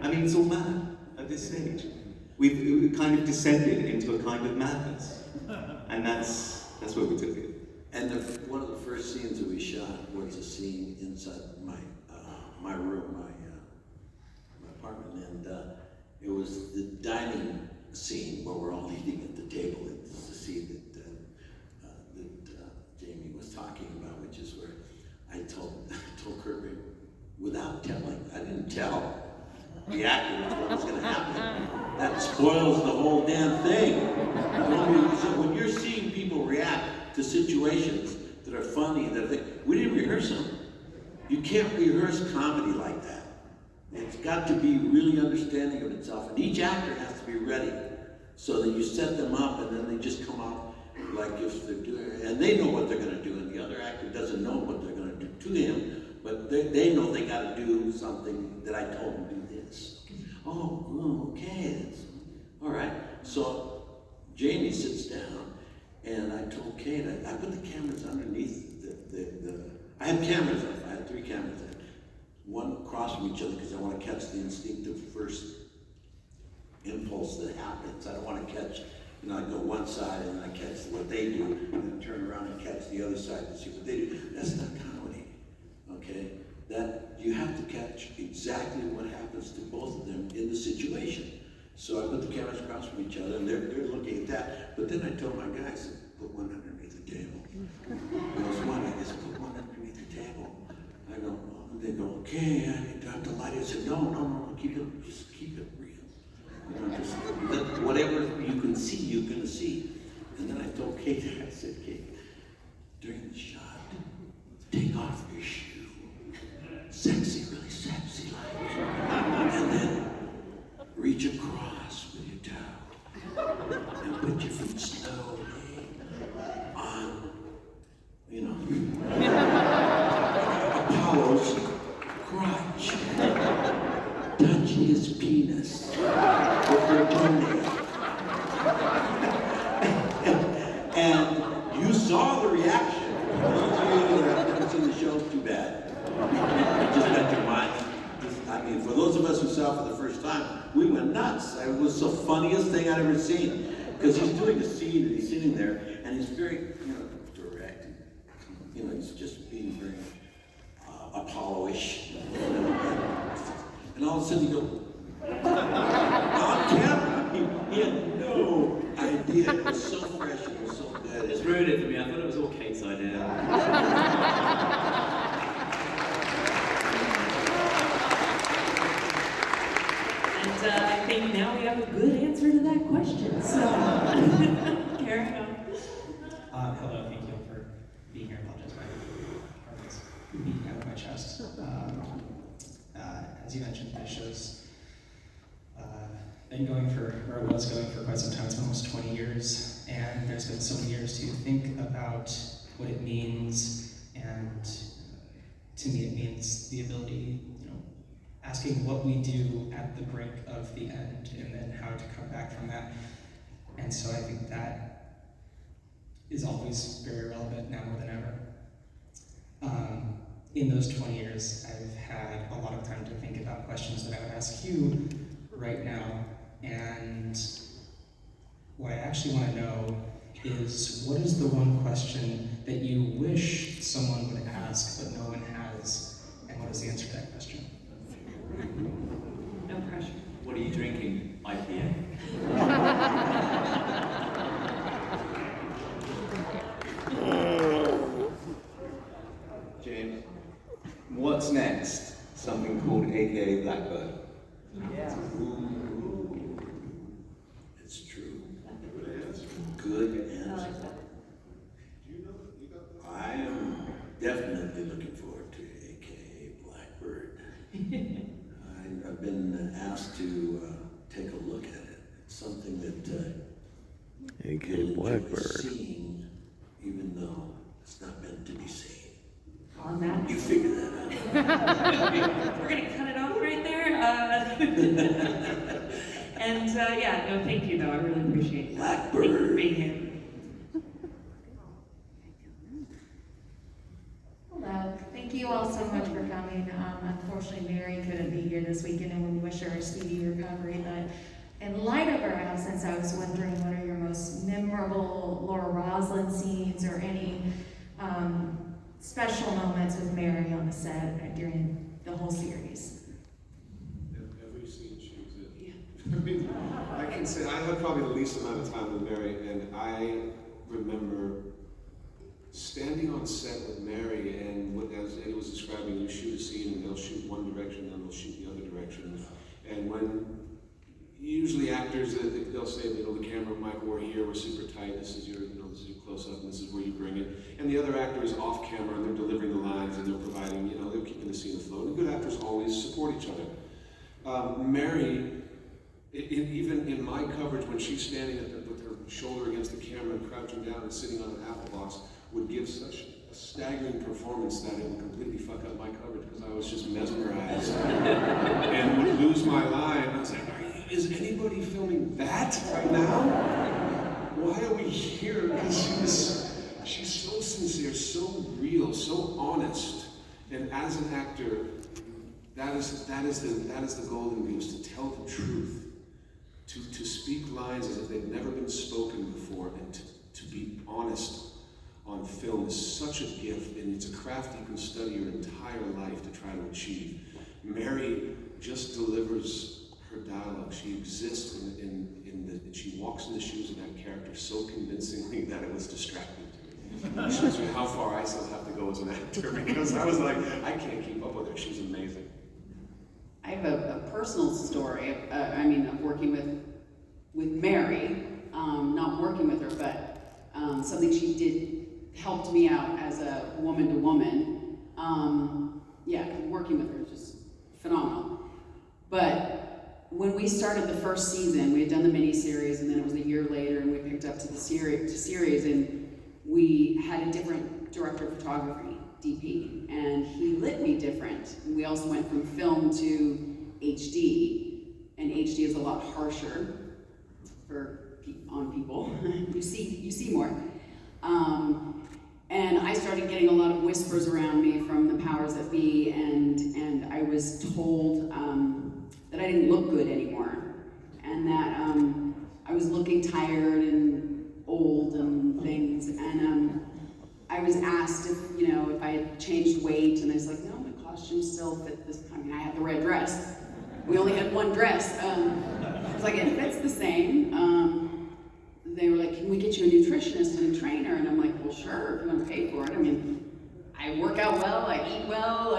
Speaker 19: I mean, it's all mad at this stage. We've kind of descended into a kind of madness, and that's where we took it.
Speaker 18: And one of the first scenes that we shot was a scene inside my room, my apartment, and it was the dining scene where we're all eating at the table. It's the scene that Jamie was talking about, which is where I told Kirby without telling. I didn't tell the actors what was going to happen. That spoils the whole damn thing. So when you're seeing people react to situations that are funny, we didn't rehearse them. You can't rehearse comedy like that. It's got to be really understanding of itself, and each actor has to be ready, so that you set them up, and then they just come out like if they're doing, and they know what they're going to do, and the other actor doesn't know what they're going to do to him, but they know they got to do something that I told them to do this. Oh, okay, all right. So Jamie sits down, and I told Kate, I put the cameras underneath I had cameras up. I had 3 cameras up. One across from each other because I want to catch the instinctive first impulse that happens. I don't want to catch, I go one side and I catch what they do, and then turn around and catch the other side and see what they do. That's not comedy, okay? That you have to catch exactly what happens to both of them in the situation. So I put the cameras across from each other, and they're looking at that. But then I told my guys, put one underneath the table. Goes one, I just put one underneath the table. I go, and they go, okay, I have to light it. I said, no, keep it real. Just whatever you can see, you're gonna see. And then I told Kate, I said, Kate, during the shot, take off your shoe. Sexy, really sexy like. And then reach across with your toe and put your feet slowly on, Apollo's crotch. Touch his penis with your toenail. And you saw the reaction. For those of you that haven't seen the show, too bad. It just met your mind. For those of us who saw it for the first time, we went nuts. It was the funniest thing I'd ever seen. Because he's doing a scene and he's sitting there and he's very, direct. He's just being very Apollo-ish. And all of a sudden he goes, on camera. He had no idea. It was so fresh. It was so good.
Speaker 16: It's ruined it for me. I thought it was all Kate's idea.
Speaker 9: I think now we have a good answer to that question. So, carry on.
Speaker 12: Hello, thank you for being here. I apologize for my heart is beating out of my chest. As you mentioned, this show's been going for, or was going for quite some time. It's been almost 20 years, and there's been so many years to think about what it means, and to me it means the ability, asking what we do at the brink of the end and then how to come back from that. And so I think that is always very relevant now more than ever. In those 20 years, I've had a lot of time to think about questions that I would ask you right now. And what I actually want to know is, what is the one question that you wish someone would ask but no one has? And what is the answer to that question?
Speaker 9: No pressure.
Speaker 16: What are you drinking? IPA.
Speaker 19: James, what's next? Something called AKA Blackbird.
Speaker 18: Yeah. It's true. Good answer. I am definitely looking forward to AKA Blackbird. I've been asked to take a look at it. It's something that
Speaker 1: AKA Blackbird.
Speaker 18: Seeing, even though it's not meant to be seen.
Speaker 9: On that.
Speaker 18: You figure that out.
Speaker 9: We're gonna cut it off right there. And no, thank you though. I really appreciate that. Thank you for being here.
Speaker 15: Hello. Thank you all so much for coming. Unfortunately, Mary couldn't be here this weekend, and we wish her a speedy recovery. But in light of her absence, I was wondering, what are your most memorable Laura Roslin scenes, or any special moments with Mary on the set during the whole series?
Speaker 14: Every scene she was in. I mean, I can say I had probably the least amount of time with Mary, and I remember standing on set with Mary, and as Eddie was describing, you shoot a scene and they'll shoot one direction, then they'll shoot the other direction. And when usually actors, they'll say, you know, the camera, Michael, we're here, we're super tight, this is your close-up, and this is where you bring it. And the other actor is off camera, and they're delivering the lines, and they're providing, you know, they're keeping the scene afloat. And good actors always support each other. Mary, even in my coverage, when she's standing with her shoulder against the camera and crouching down and sitting on an apple box, would give such a staggering performance that it would completely fuck up my coverage because I was just mesmerized and would lose my line. I was like, is anybody filming that right now? Why are we here? Because she's so sincere, so real, so honest. And as an actor, that is the golden goose, to tell the truth, to speak lines as if they've never been spoken before, and to be honest on film is such a gift, and it's a craft you can study your entire life to try to achieve. Mary just delivers her dialogue. She exists she walks in the shoes of that character so convincingly that it was distracting to me. It shows you how far I still have to go as an actor, because I was like, I can't keep up with her. She's amazing.
Speaker 24: I have a personal story, of working with Mary, not working with her, but something she did helped me out as a woman-to-woman. Working with her is just phenomenal. But when we started the first season, we had done the mini-series, and then it was a year later, and we picked up to the series, and we had a different director of photography, DP, and he lit me different. And we also went from film to HD, and HD is a lot harsher on people. you see more. And I started getting a lot of whispers around me from the powers that be, and I was told that I didn't look good anymore, and that I was looking tired and old and things, and I was asked if I had changed weight, and I was like, no, my costume still fit this. I mean, I had the red dress. We only had one dress. I was like, it fits the same. They were like, can we get you a nutritionist and a trainer? And I'm like, well, sure, if you want to pay for it. I mean, I work out well, I eat well,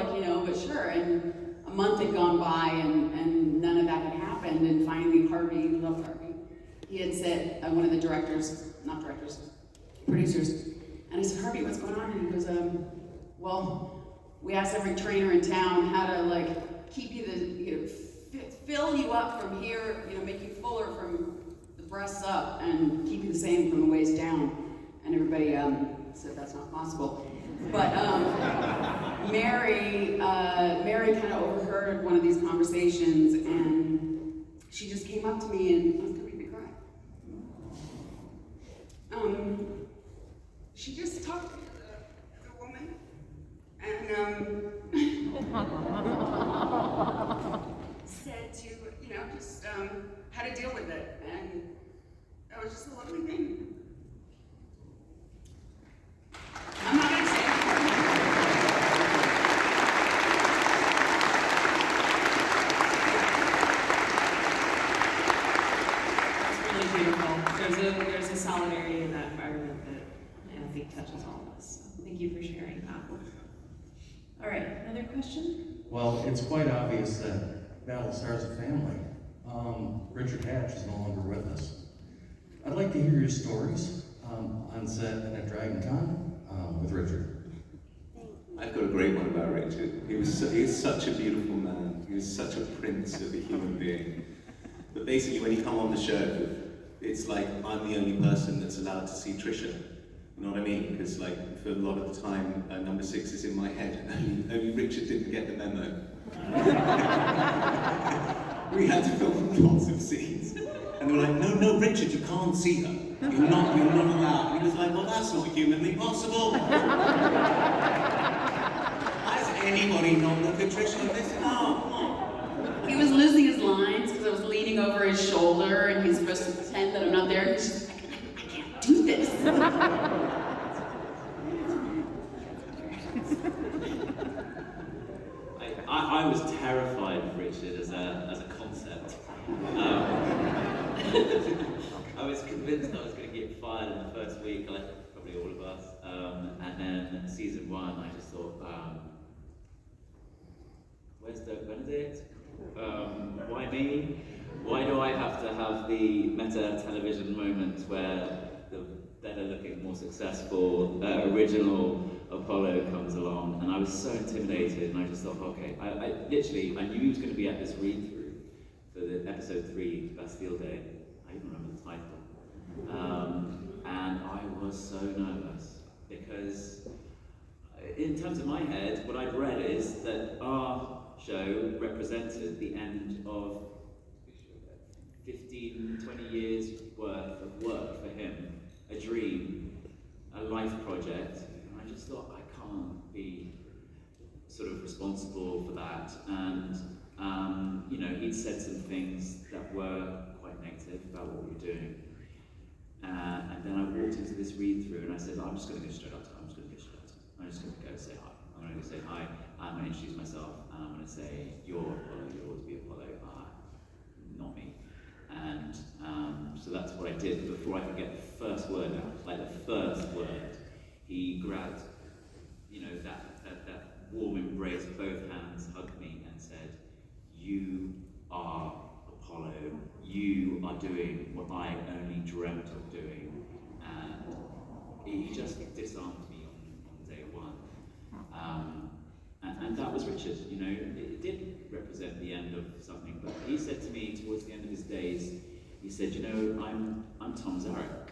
Speaker 24: but sure. And a month had gone by, and none of that had happened. And finally, Harvey, love Harvey, he had said, one of the producers, and I said, Harvey, what's going on? And he goes, well, we asked every trainer in town how to keep you fill you up from here, make you fuller from the breasts up and keep you the same from the waist down. And everybody said that's not possible. But Mary kind of overheard one of these conversations, and she just came up to me, and I was gonna make me cry. She just talked to me as a woman, and said to, just how to deal with it, and that was just a lovely thing. I'm not gonna say it.
Speaker 9: It's really beautiful. There's a solidarity in that environment that I think touches all of us. So thank you for sharing that. All right, another question?
Speaker 2: Well, it's quite obvious that Battlestar's a family. Richard Hatch is no longer with us. I'd like to hear your stories on set and at Dragon Con with Richard.
Speaker 19: I've got a great one about Richard. He was such a beautiful man. He was such a prince of a human being. But basically, when you come on the show, it's like I'm the only person that's allowed to see Trisha. You know what I mean? Because for a lot of the time, number 6 is in my head. Only Richard didn't get the memo. We had to film lots of scenes. And they were like, no, Richard, you can't see her. You're not allowed. And he was like, well, that's not humanly possible. Has anybody not looked at Trisha like this? No, come on.
Speaker 24: He was losing his lines because I was leaning over his shoulder, and he's supposed to pretend that I'm not there. And he's just like, I can't do this.
Speaker 16: I was terrified of Richard as a concept. I was convinced I was going to get fired in the first week, like probably all of us. And then season 1, I just thought, where's Dirk Benedict? Why me? Why do I have to have the meta television moment where the better looking, more successful, original Apollo comes along? And I was so intimidated, and I just thought, okay, I literally, I knew he was going to be at this read-through for the episode 3, Bastille Day. I even remember the title. And I was so nervous, because in terms of my head, what I'd read is that our show represented the end of 15, 20 years worth of work for him, a dream, a life project. And I just thought, I can't be sort of responsible for that. And, you know, he'd said some things that were quite negative about what we were doing. And then I walked into this read-through and I said, I'm just going to go straight up to him. I'm just going to go straight up to him. I'm just going to go say hi. I'm going to go say hi. I'm going to introduce myself, and I'm going to say, you're Apollo, you'll always be Apollo, not me. And so that's what I did. Before I could get the first word out, like the first word, he grabbed, you know, that warm embrace, both hands, hugged me and said, you are Apollo, you are doing what I only dreamt of doing. And he just disarmed me on day one. And that was Richard, you know. It did represent the end of something, but he said to me towards the end of his days, he said, you know, I'm Tom Zarek.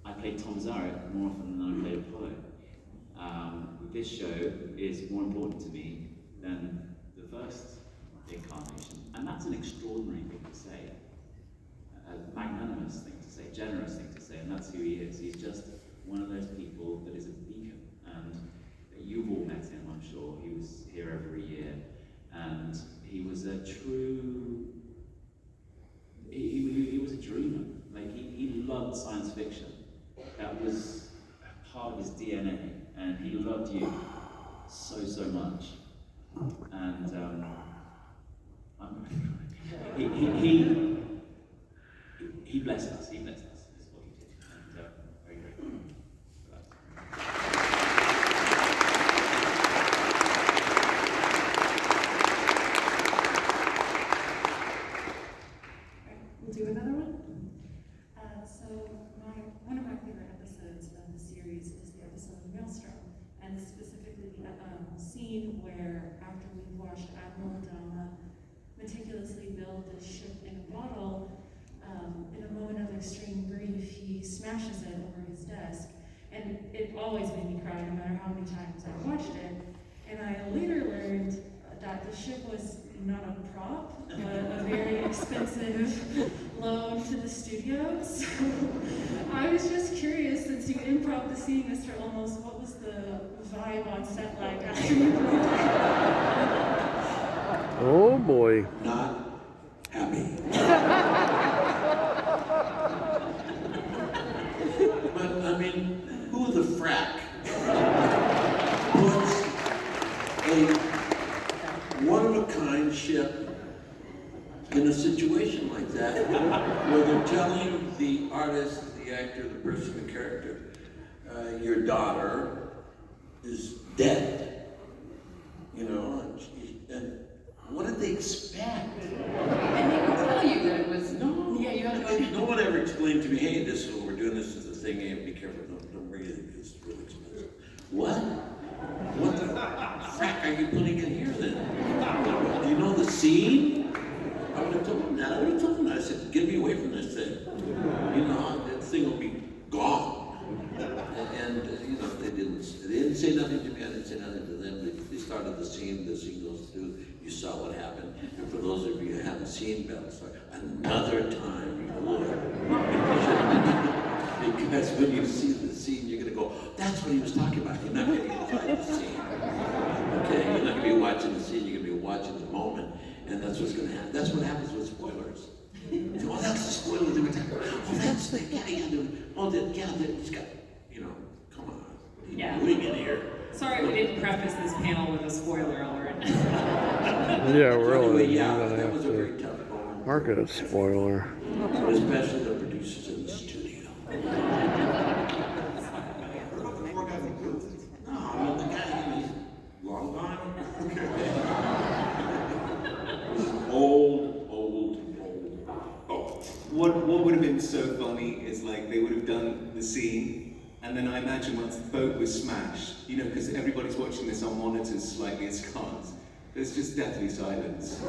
Speaker 16: I played Tom Zarek more often than I played Apollo. This show is more important to me than the first incarnation. And that's an extraordinary thing to say, a magnanimous thing to say, generous thing to say, and that's who he is. He's just one of those people that is a beacon. And you've all met him, I'm sure. He was here every year, and he was a true, he was a dreamer. Like, he loved science fiction. That was part of his DNA, and he loved you so much. And he blessed us, is what he did. And very grateful for that.
Speaker 5: We'll do another one. One of my favorite episodes of the series is the episode of Maelstrom, and specifically the scene where, after we've watched Admiral Adama meticulously build this ship in a bottle, in a moment of extreme grief, he smashes it over his desk, and it always made me cry, no matter how many times I watched it. And I later learned that the ship was not a prop, but a very expensive loan to the studio. So I was just curious, since you improv the scene, Mr. Olmos, what was the vibe on set like after you wrote that?
Speaker 1: Oh boy.
Speaker 18: Not happy. But I mean, who the frack puts a one-of-a-kind ship in a situation like that, where they're telling the artist, the actor, the person, the character, your daughter is dead, you know, and what did they expect?
Speaker 24: And they will tell you that it was, yeah, you have to
Speaker 18: No one ever explained to me, hey, this is what we're doing, this is the thing, hey, be careful, don't bring it, it's really expensive. What? What the frack are you putting in here then? Do you know the scene? I would have told him that. I said, get me away from this thing. You know, that thing will be gone. And you know, they didn't say nothing to me, I didn't say nothing to them. They started the scene goes through, you saw what happened. And for those of you who haven't seen Battlestar, another time you would. Because when you see the scene, you're gonna go, that's what he was talking about. You're not gonna enjoy the scene. Okay, you're not gonna be watching the scene, you're gonna be watching the moment. And that's what's gonna happen. That's what happens with spoilers. Oh, that's the spoiler they were talking about. Oh, that's the, it's got, you know, come on. What are you doing in here?
Speaker 9: Sorry we didn't preface this panel with a spoiler alert.
Speaker 1: Yeah, really.
Speaker 18: Anyway, yeah,
Speaker 1: You're gonna
Speaker 18: that
Speaker 1: have
Speaker 18: was a
Speaker 1: to
Speaker 18: very tough moment.
Speaker 1: mark it a spoiler.
Speaker 18: Especially the producers in the studio. No, I mean, the guy, he's long gone. Old.
Speaker 19: what would have been so funny is like they would have done the scene, and then I imagine once the boat was smashed, you know, because everybody's watching this on monitors slightly askance, there's just deathly silence.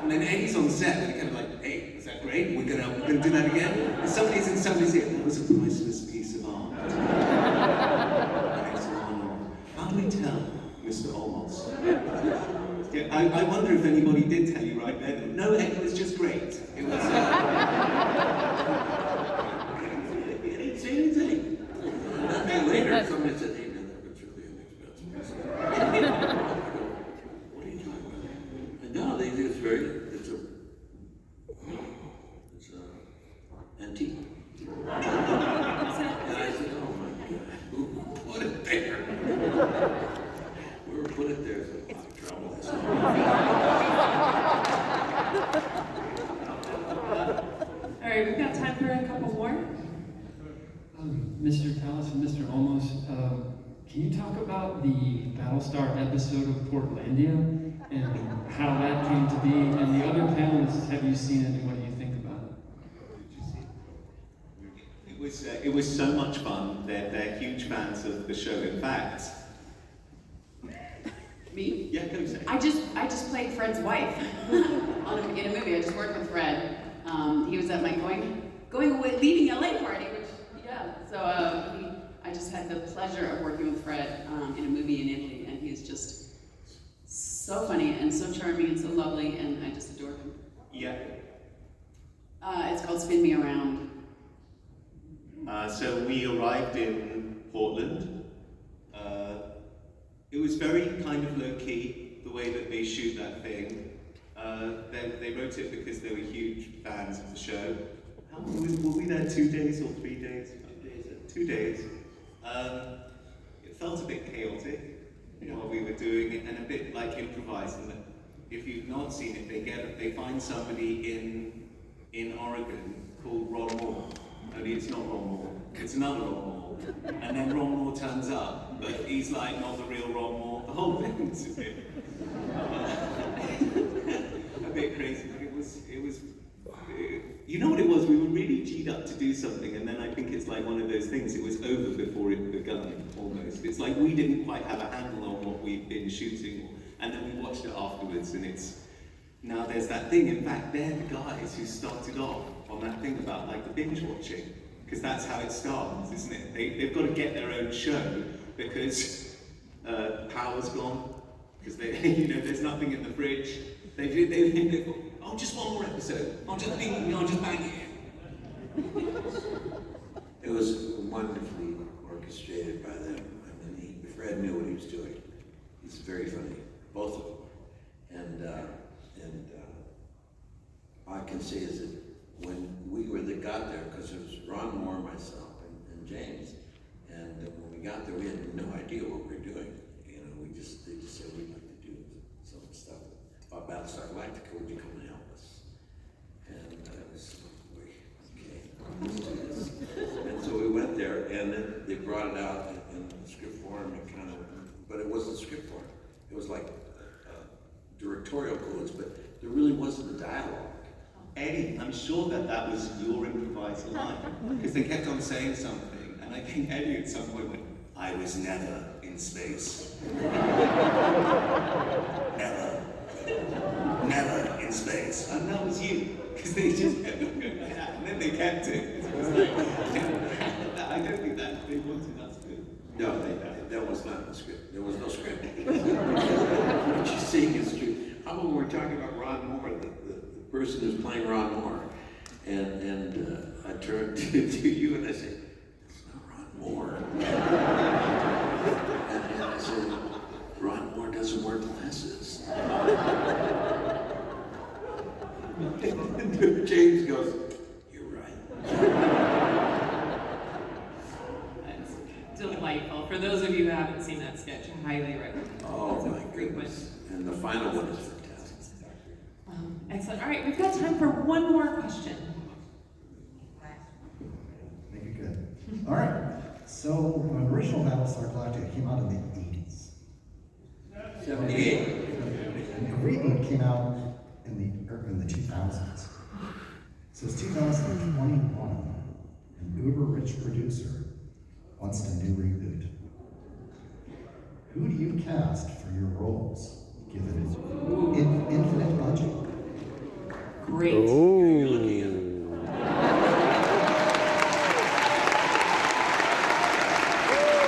Speaker 19: And then Eddie's on set and kind of like, hey, was that great? We're gonna do that again? And somebody's here, that was a priceless piece of art. How do we tell Mr. Olmos? Yeah, I wonder if anybody did tell you right then. No, it was just great. It was. He didn't say anything.
Speaker 18: And then later, somebody said, hey, man, that was really inexpensive. What are you talking about? And no, it's antique. And I said, oh my God, who put it there? Whoever put it there is a lot of trouble.
Speaker 9: All right, we've got time for a couple more.
Speaker 17: Mr. Tallis and Mr. Olmos, can you talk about the Battlestar episode of Portlandia and how that came to be? And the other panelists, have you seen it and what do you think about it?
Speaker 19: It was so much fun. They're huge fans of the show. In fact,
Speaker 24: Me?
Speaker 19: yeah, go say.
Speaker 24: I just played Fred's wife in a movie. I just worked with Fred. He was at my going away, leaving LA party, which, yeah. So I just had the pleasure of working with Fred in a movie in Italy, and he's just so funny and so charming and so lovely, and I just adore him.
Speaker 19: Yeah.
Speaker 24: It's called Spin Me Around.
Speaker 19: So we arrived in Portland. It was very kind of low-key, the way that they shoot that thing. They wrote it because they were huge fans of the show. Were we there 2 days or 3 days? 2 days. It felt a bit chaotic while we were doing it, and a bit like improvised. And if you've not seen it, they find somebody in Oregon called Ron Moore. Only it's not Ron Moore, it's another Ron Moore. And then Ron Moore turns up, but he's like not the real Ron Moore. The whole thing's a bit crazy, but it was, you know what it was? We were really G'd up to do something, and then I think it's like one of those things, it was over before it begun, almost. It's like we didn't quite have a handle on what we'd been shooting, and then we watched it afterwards, and now there's that thing. In fact, they're the guys who started off on that thing about like the binge watching, because that's how it starts, isn't it? They've got to get their own show because power's gone, because there's nothing in the fridge. They thought, oh, just one more episode. I'll just bang it in.
Speaker 18: It was wonderfully orchestrated by them. I mean, Fred knew what he was doing. He's very funny, both of them. And all I can say is that when we got there, because it was Ron Moore, myself, and James, and when we got there, we had no idea what we were doing. You know, they just said we'd like to do some stuff about Battlestar Galactica. Would you come and help us? And I was like, okay, let's do this. And so we went there, and then they brought it out in script form, and but it wasn't script form. It was like directorial quotes, but there really wasn't a dialogue.
Speaker 19: Eddie, I'm sure that was your improvised line, because they kept on saying something, and I think Eddie at some point went, I was never in space. Never in space. And that was you, because they just kept on going like that, and then they kept it. It was like, I don't think that they wanted us to.
Speaker 18: No, that was not the script. There was no script. What you're saying is true. How about we're talking about Ron Moore, the person who's playing Ron Moore, and I turned to you and I said, "It's not Ron Moore." and I said, "Ron Moore doesn't wear glasses." James goes, "You're right."
Speaker 9: Delightful. For those of you who haven't seen that sketch, I highly recommend it.
Speaker 18: Oh my goodness. And the final one is fantastic.
Speaker 9: Excellent. All right, we've got time for one more question.
Speaker 20: Make it good. All right. So, original Battlestar Galactica came out in the 80s.
Speaker 18: 78.
Speaker 20: And the reboot came out in the 2000s. Since 2021, an uber-rich producer wants a new reboot. Who do you cast for your roles, given an infinite budget?
Speaker 9: Great.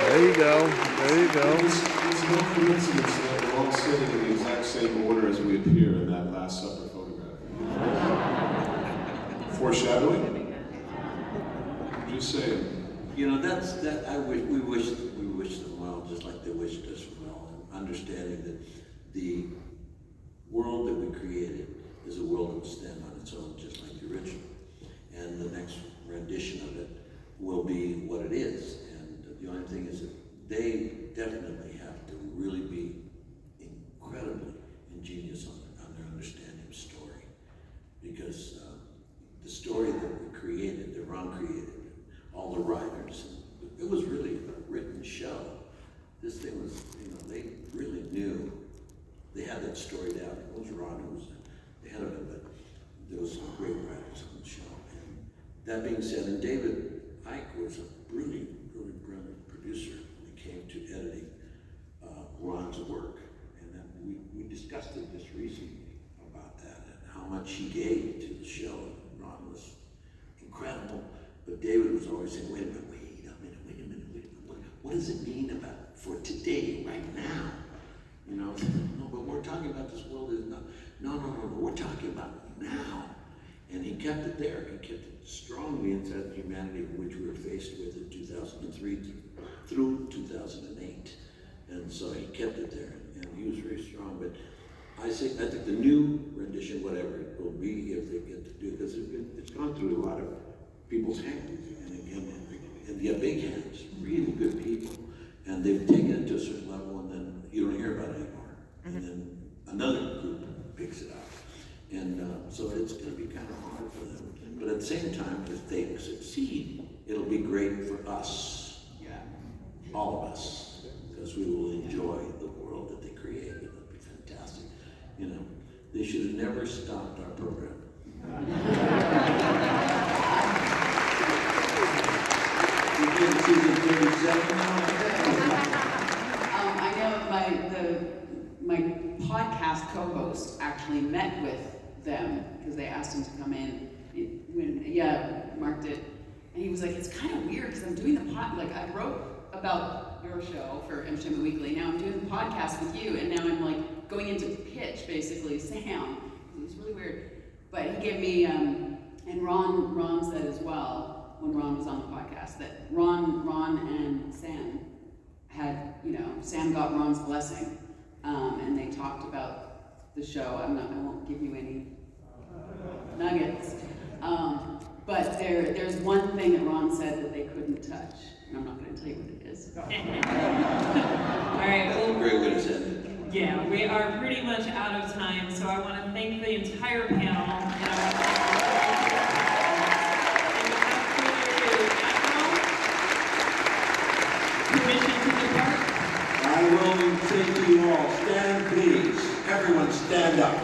Speaker 1: There you go. There you go.
Speaker 14: It's no coincidence that we're all sitting in the exact same order as we appear in that Last Supper photograph. Foreshadowing? Just saying.
Speaker 18: You know, we wish them well, just like they wished us well, and understanding that the world that we created is a world that will stand on its own, just like the original. And the next rendition of it will be what it is. And the only thing is that they definitely have to really be incredibly ingenious on their understanding of story. Because the story that we created, that Ron created, all the writers, it was really a written show. This thing was, you know, they really knew. They had that story down. It was Ron who was the head of it, but there was some great writers on the show. And that being said, and David Icke was a really, really brilliant producer when it came to editing Ron's work. And then we discussed it just recently about that and how much he gave to the show. Ron was incredible, but David was always saying, wait a minute. What does it mean about for today, right now? You know, no, but we're talking about this world is not, no, we're talking about now. And he kept it there. He kept it strongly inside the humanity which we were faced with in 2003 through 2008. And so he kept it there, and he was very strong. But I think the new rendition, whatever it will be, if they get to do it, because it's gone through a lot of people's hands, and yeah, big hands, really good people, and they've taken it to a certain level, and then you don't hear about it anymore, and then another group picks it up, and so it's going to be kind of hard for them. But at the same time, if they succeed, it'll be great for us, all of us, because we will enjoy the world that they created. It'll be fantastic. You know, they should have never stopped our program.
Speaker 24: I know my podcast co-host actually met with them because they asked him to come in marked it, and he was like, it's kind of weird because I'm doing the I wrote about your show for Entertainment Weekly, now I'm doing the podcast with you, and now I'm like going into pitch basically Sam. It was really weird, but he gave me and Ron said as well when Ron was on the podcast that Ron and Sam had, Sam got Ron's blessing, and they talked about the show. I won't give you any nuggets, but there's one thing that Ron said that they couldn't touch, and I'm not going to tell you what it is.
Speaker 9: All right. Well,
Speaker 18: great way to send it.
Speaker 9: Yeah, we are pretty much out of time, so I want to thank the entire panel, and I want to
Speaker 18: I will say to you all, stand please. Everyone stand up.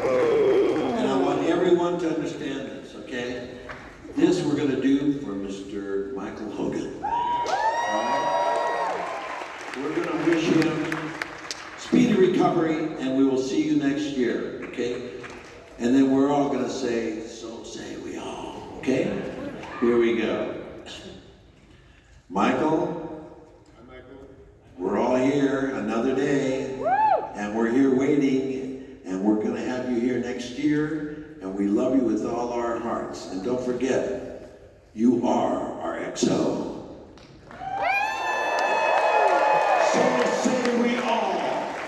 Speaker 18: And I want everyone to understand this, okay? This we're going to do for Mr. Michael Hogan. Right? We're going to wish him speedy recovery, and we will see you next year, okay? And then we're all going to say, so say we all, okay? Here we go. Michael, we're all here another day, and we're here waiting, and we're going to have you here next year, and we love you with all our hearts. And don't forget, you are our XO. So say we all.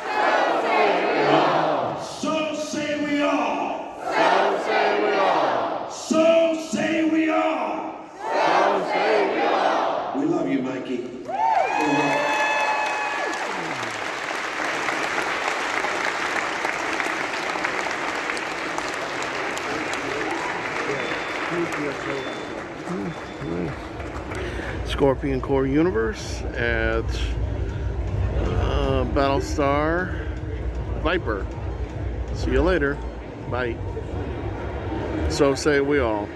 Speaker 18: So say we all. So say we all. So say we all. So say we all. So say we all. We love you, Mikey.
Speaker 1: Scorpion Core Universe at Battlestar Viper. See you later. Bye. So say we all.